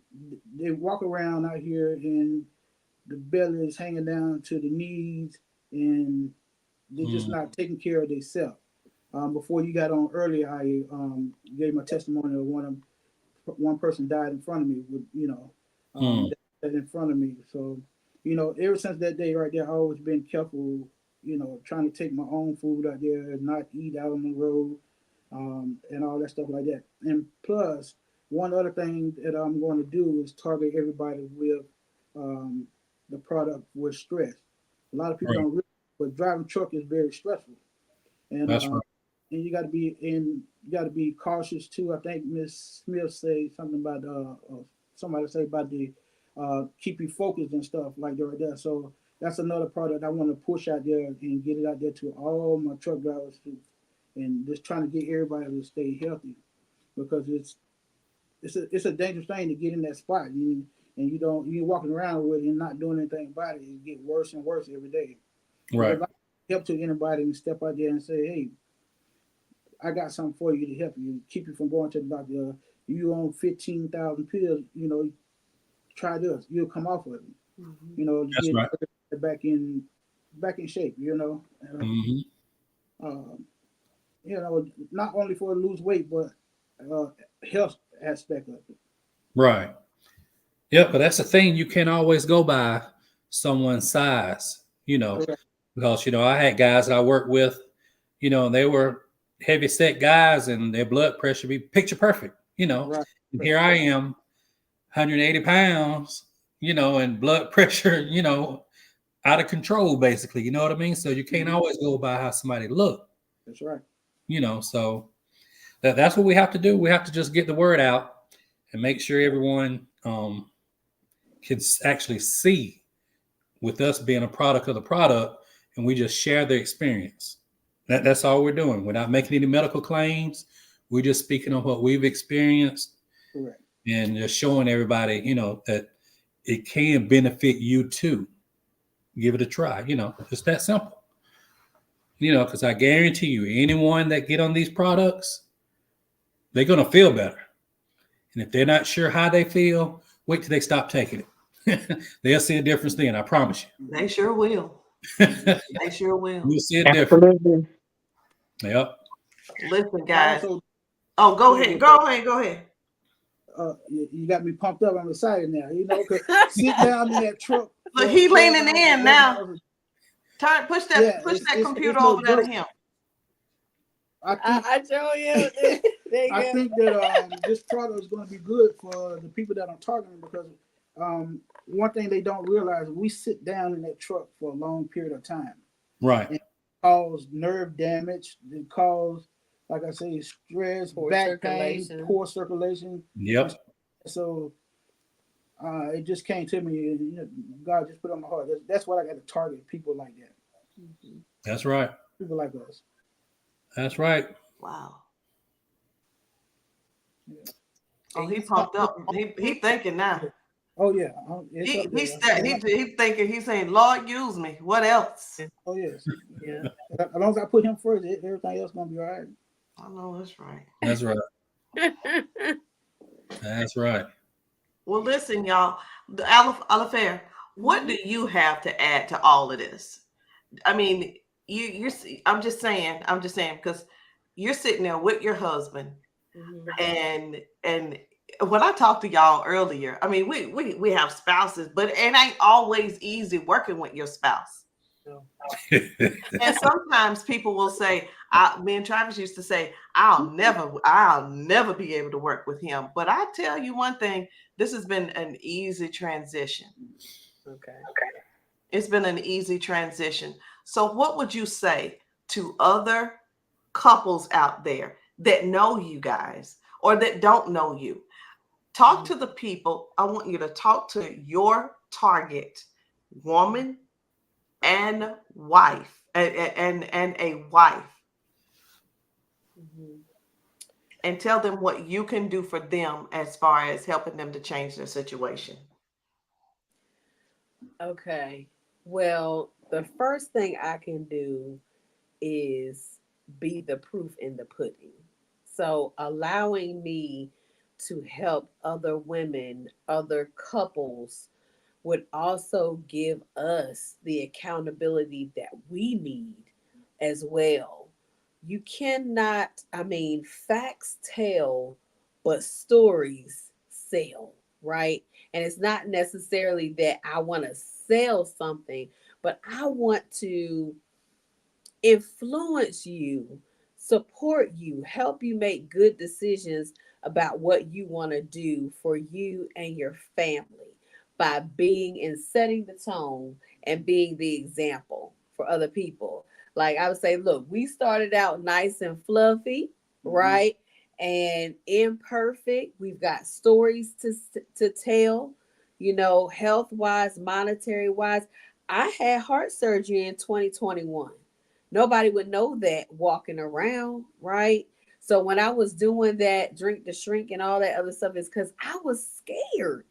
they walk around out here and the belly is hanging down to the knees, and they're just not taking care of themselves. Before you got on earlier, I gave my testimony of one person died in front of me with, you know, that in front of me. So, you know, ever since that day right there, I've always been careful, you know, trying to take my own food out there, not eat out on the road, and all that stuff like that. And plus, one other thing that I'm going to do is target everybody with the product with stress. A lot of people don't realize, but driving truck is very stressful. And that's right. And you got to be cautious too. I think Miss Smith said something about somebody say about the keep you focused and stuff like that right there. So that's another product I want to push out there and get it out there to all my truck drivers too, and just trying to get everybody to stay healthy, because it's a dangerous thing to get in that spot, and you're walking around with it and not doing anything about it. It get worse and worse every day. Right. If I help to anybody and step out there and say, hey, I got something for you to help you, keep you from going to the doctor. You on 15,000 pills, you know, try this. You'll come off of it. You know, to get back in shape, you know. You know, not only for lose weight, but health aspect of it. Right. Yeah, but that's the thing. You can't always go by someone's size, you know, because, you know, I had guys that I worked with, you know, and they were heavy set guys and their blood pressure be picture perfect, you know. And here I am, 180 pounds, you know, and blood pressure, you know, out of control, basically. You know what I mean? So you can't Mhm. always go by how somebody look. That's right. So that's what we have to do. We have to just get the word out and make sure everyone can actually see with us being a product of the product, and we just share the experience. That's all we're doing. We're not making any medical claims. We're just speaking on what we've experienced Correct. and just showing everybody, that it can benefit you too. Give it a try. It's that simple. Because I guarantee you, anyone that get on these products, they're going to feel better. And if they're not sure how they feel, wait till they stop taking it. They'll see a difference then, I promise They sure will. you. They sure will. You'll see a difference. Absolutely. Yep. Listen, I guys. also, Oh, go ahead. Go ahead. you got me pumped up. I'm excited now. Cause sit down in that truck. Look, for he 12 leaning hours, in 11 now. hours. Push Yeah, that computer no over there to joke. him. I show you. There you I go. think that this product is going to be good for the people that I'm talking to, because one thing they don't realize, we sit down in that truck for a long period of time. Right. It cause nerve damage. It cause, like I say, stress, Poor back pain, circulation. poor circulation. Yep. So it just came to me. God just put it on my heart. That's what I got to target, people like that. That's right. People like us. That's right. Wow. Yeah. Oh, he pumped up. He thinking now. Oh yeah, it's up there. He's thinking. He's saying, "Lord, use me. What else?" Oh yes. Yeah. As long as I put him first, everything else gonna be all right. I know that's right. That's right. That's right. Well, listen, y'all. The Alifair, what do you have to add to all of this? I mean, you're. I'm just saying because you're sitting there with your husband, and when I talked to y'all earlier, I mean, we have spouses, but it ain't always easy working with your spouse. And sometimes people will say, me and Travis used to say, I'll never be able to work with him. But I tell you one thing, this has been an easy transition. Okay. It's been an easy transition. So what would you say to other couples out there that know you guys or that don't know you? Talk to the people. I want you to talk to your target woman and wife and a wife, and tell them what you can do for them as far as helping them to change their situation. Okay. Well, the first thing I can do is be the proof in the pudding. So allowing me to help other women, other couples would also give us the accountability that we need as well. You cannot, facts tell, but stories sell, right? And it's not necessarily that I want to sell something, but I want to influence you, support you, help you make good decisions about what you want to do for you and your family by being and setting the tone and being the example for other people. Like I would say, look, we started out nice and fluffy, right? And imperfect. We've got stories to tell, health wise, monetary wise. I had heart surgery in 2021. Nobody would know that walking around, right? So when I was doing that, drink to shrink and all that other stuff, is because I was scared.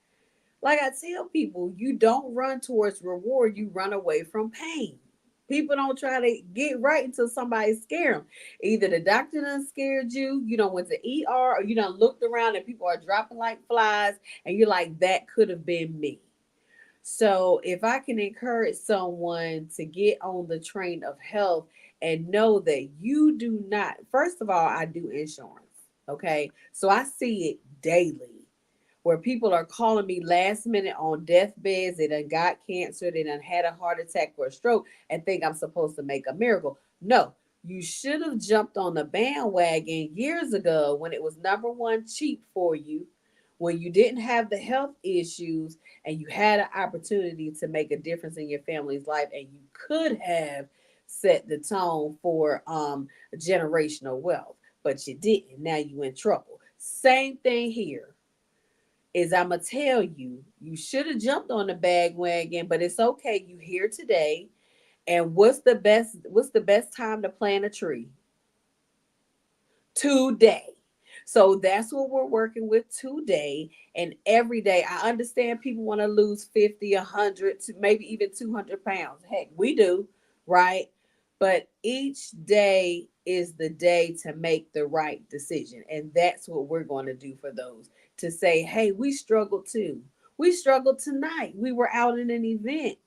Like I tell people, you don't run towards reward, you run away from pain. People don't try to get right until somebody scare them. Either the doctor done scared you, you done went to ER, or you done looked around and people are dropping like flies, and you're like, that could have been me. So if I can encourage someone to get on the train of health and know that you do not, first of all, I do insurance. Okay. So I see it daily where people are calling me last minute on deathbeds. They done got cancer. They done had a heart attack or a stroke and think I'm supposed to make a miracle. No, you should have jumped on the bandwagon years ago when it was number one cheap for you, when you didn't have the health issues and you had an opportunity to make a difference in your family's life, and you could have set the tone for generational wealth, but you didn't. Now you in trouble. Same thing here. Is I'm gonna tell you, you should have jumped on the bandwagon, but it's okay. You here today, and what's the best time to plant a tree? Today. So that's what we're working with today and every day. I understand people want to lose 50, 100, to maybe even 200 pounds. Heck, we do, right? But each day is the day to make the right decision. And that's what we're going to do for those, to say, hey, we struggled too. We struggled tonight. We were out in an event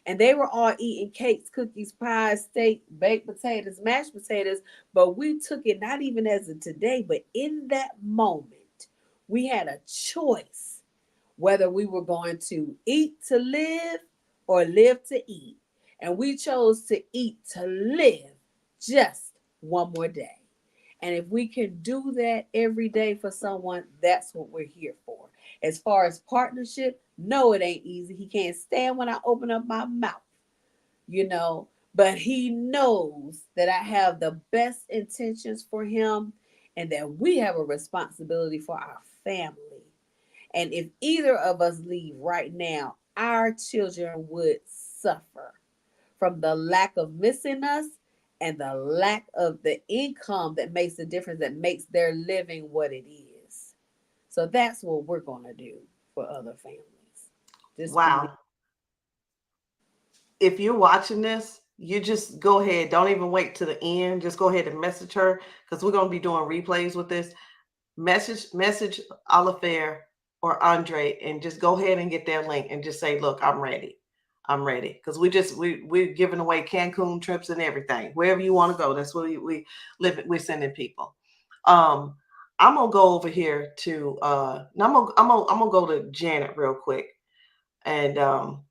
and they were all eating cakes, cookies, pies, steak, baked potatoes, mashed potatoes. But we took it not even as a today, but in that moment, we had a choice whether we were going to eat to live or live to eat. And we chose to eat to live just one more day. And if we can do that every day for someone, that's what we're here for. As far as partnership, no, it ain't easy. He can't stand when I open up my mouth, but he knows that I have the best intentions for him and that we have a responsibility for our family. And if either of us leave right now, our children would suffer from the lack of missing us and the lack of the income that makes the difference, that makes their living what it is. So that's what we're going to do for other families. Wow. If you're watching this, you just go ahead. Don't even wait to the end. Just go ahead and message her, because we're going to be doing replays with this. Message Alifair or Andre and just go ahead and get their link and just say, look, I'm ready. I'm ready. Because we're giving away Cancun trips and everything. Wherever you want to go, that's where we live. We're sending people. I'm gonna go over here to I'm gonna go to Janet real quick. And I'm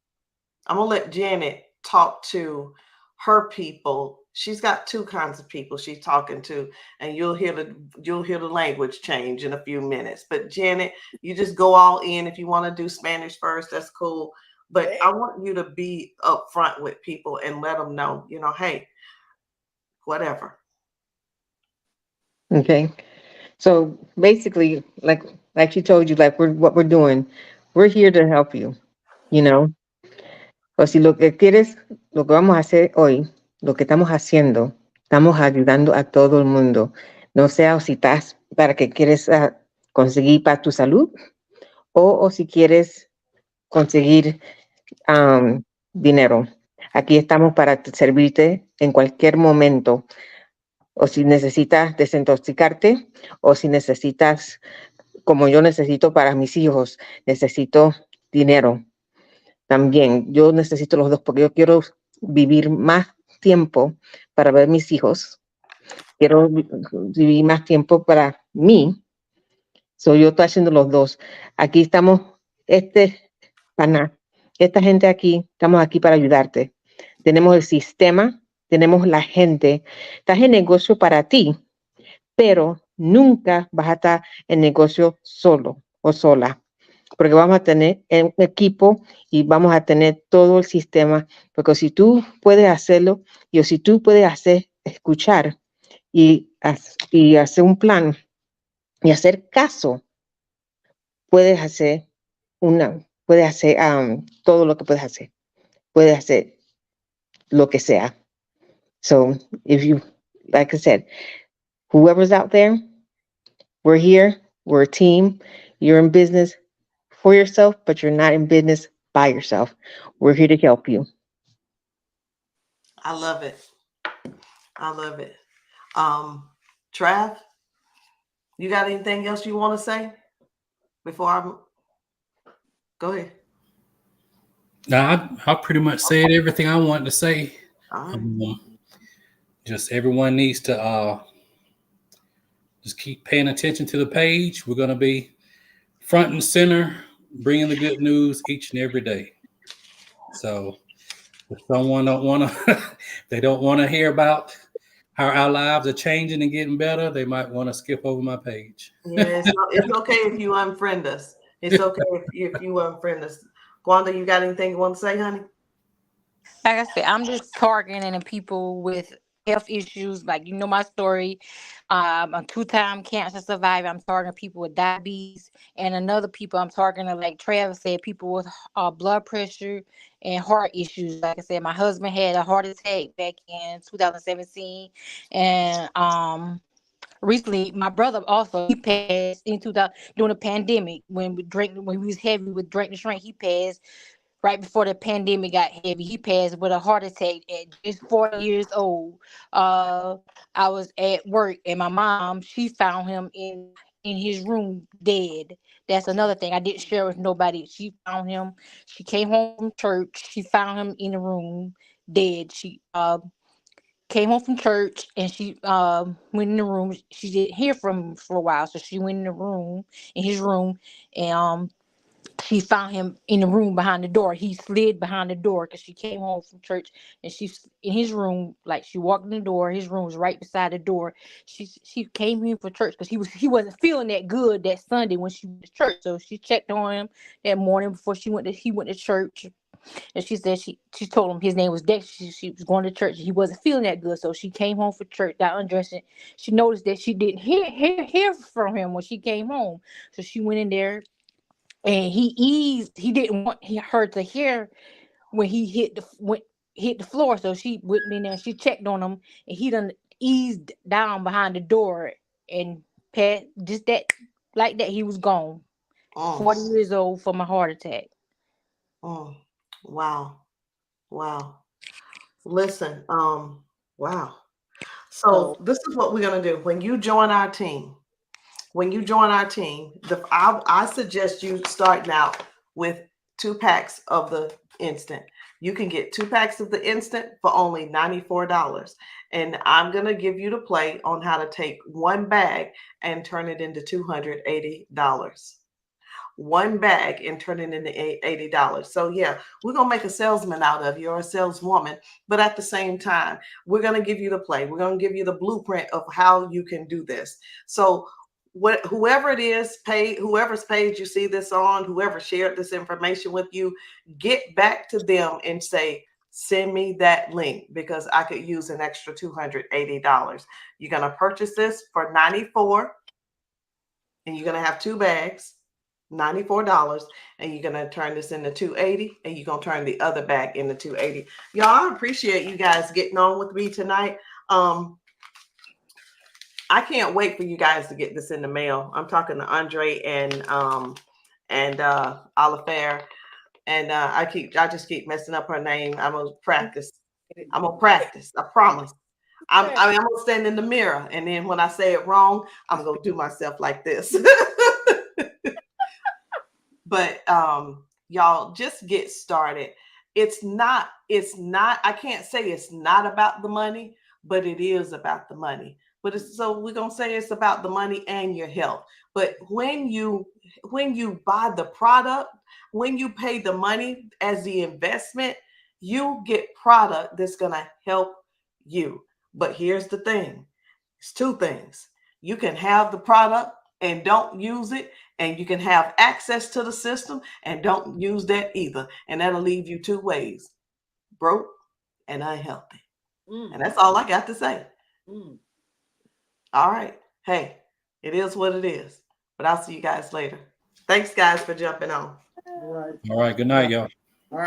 gonna let Janet talk to her people. She's got two kinds of people she's talking to, and you'll hear the language change in a few minutes. But Janet, you just go all in. If you want to do Spanish first, that's cool. But I want you to be upfront with people and let them know, hey, whatever. Okay. So basically, like she told you, like what we're doing, we're here to help you, O si lo que quieres, lo que vamos a hacer hoy, lo que estamos haciendo, estamos ayudando a todo el mundo. No sea o si estás para que quieres conseguir para tu salud o si quieres conseguir dinero. Aquí estamos para servirte en cualquier momento. O si necesitas desintoxicarte o si necesitas, como yo necesito para mis hijos, necesito dinero. También yo necesito los dos porque yo quiero vivir más tiempo para ver mis hijos. Quiero vivir más tiempo para mí. Yo estoy haciendo los dos. Aquí estamos, esta gente aquí, estamos aquí para ayudarte. Tenemos el sistema, tenemos la gente. Estás en negocio para ti, pero nunca vas a estar en negocio solo o sola, porque vamos a tener un equipo y vamos a tener todo el sistema, porque si tú puedes hacerlo y si tú puedes escuchar y hacer un plan y hacer caso, puedes hacer todo lo que puedes hacer. Puedes hacer lo que sea. So if you, like I said, whoever's out there, we're here, we're a team. You're in business for yourself, but you're not in business by yourself. We're here to help you. I love it. I love it. Trav, you got anything else you want to say before go ahead? No, I pretty much said everything I wanted to say. All right. Just everyone needs to just keep paying attention to the page. We're going to be front and center, bringing the good news each and every day. So if someone they don't want to hear about how our lives are changing and getting better, they might want to skip over my page. Yeah, it's okay if you unfriend us. It's okay if you unfriend us. Gwanda, you got anything you want to say, honey? Like I said, I'm just targeting the people with health issues. Like, you know my story. I'm a 2-time cancer survivor. I'm targeting people with diabetes, and another people I'm targeting, like Travis said, people with blood pressure and heart issues. Like I said, my husband had a heart attack back in 2017, and recently my brother also, he passed in 2000 during the pandemic when we was heavy with drink and shrink. He passed right before the pandemic got heavy. He passed with a heart attack at just 40 years old. I was at work, and my mom, she found him in his room dead. That's another thing I didn't share with nobody. She found him. She came home from church. She found him in the room dead. She came home from church, and she went in the room. She didn't hear from him for a while, so she went in the room, in his room, and she found him in the room behind the door. He slid behind the door because she came home from church, and she's in his room. Like, she walked in the door, his room was right beside the door. She came in for church because he wasn't feeling that good that Sunday when she went to church. So she checked on him that morning before he went to church. And she said she told him his name was Dexter. She was going to church. He wasn't feeling that good, so she came home for church, got undressed. And she noticed that she didn't hear from him when she came home. So she went in there, and he didn't want her to hear when he hit the floor. So she went in there and she checked on him, and he done eased down behind the door, and Pat, just that, like that, he was gone. 40 years old from a heart attack. Wow. Listen, wow. So this is what we're gonna do. When you join our team, I suggest you starting out with 2 packs of the instant. You can get 2 packs of the instant for only $94. And I'm going to give you the play on how to take 1 bag and turn it into $280. 1 bag and turn it into $80. So yeah, we're going to make a salesman out of you, or a saleswoman, but at the same time, we're going to give you the play. We're going to give you the blueprint of how you can do this. So whoever it is, whoever's page you see this on, whoever shared this information with you, get back to them and say, send me that link because I could use an extra $280. You're going to purchase this for $94, and you're going to have 2 bags, $94, and you're going to turn this into $280, and you're going to turn the other bag into $280. Y'all, I appreciate you guys getting on with me tonight. I can't wait for you guys to get this in the mail. I'm talking to Andre and Oliver, and I just keep messing up her name. I'm gonna practice. I promise. I'm gonna stand in the mirror, and then when I say it wrong, I'm gonna do myself like this. But y'all, just get started. It's not, I can't say it's not about the money, but it is about the money. But so we're gonna say it's about the money and your health. But when you buy the product, when you pay the money as the investment, you get product that's gonna help you. But here's the thing: it's 2 things. You can have the product and don't use it, and you can have access to the system and don't use that either. And that'll leave you 2 ways: broke and unhealthy. And that's all I got to say. All right. Hey, it is what it is. But I'll see you guys later. Thanks, guys, for jumping on. All right. All right. Good night, y'all.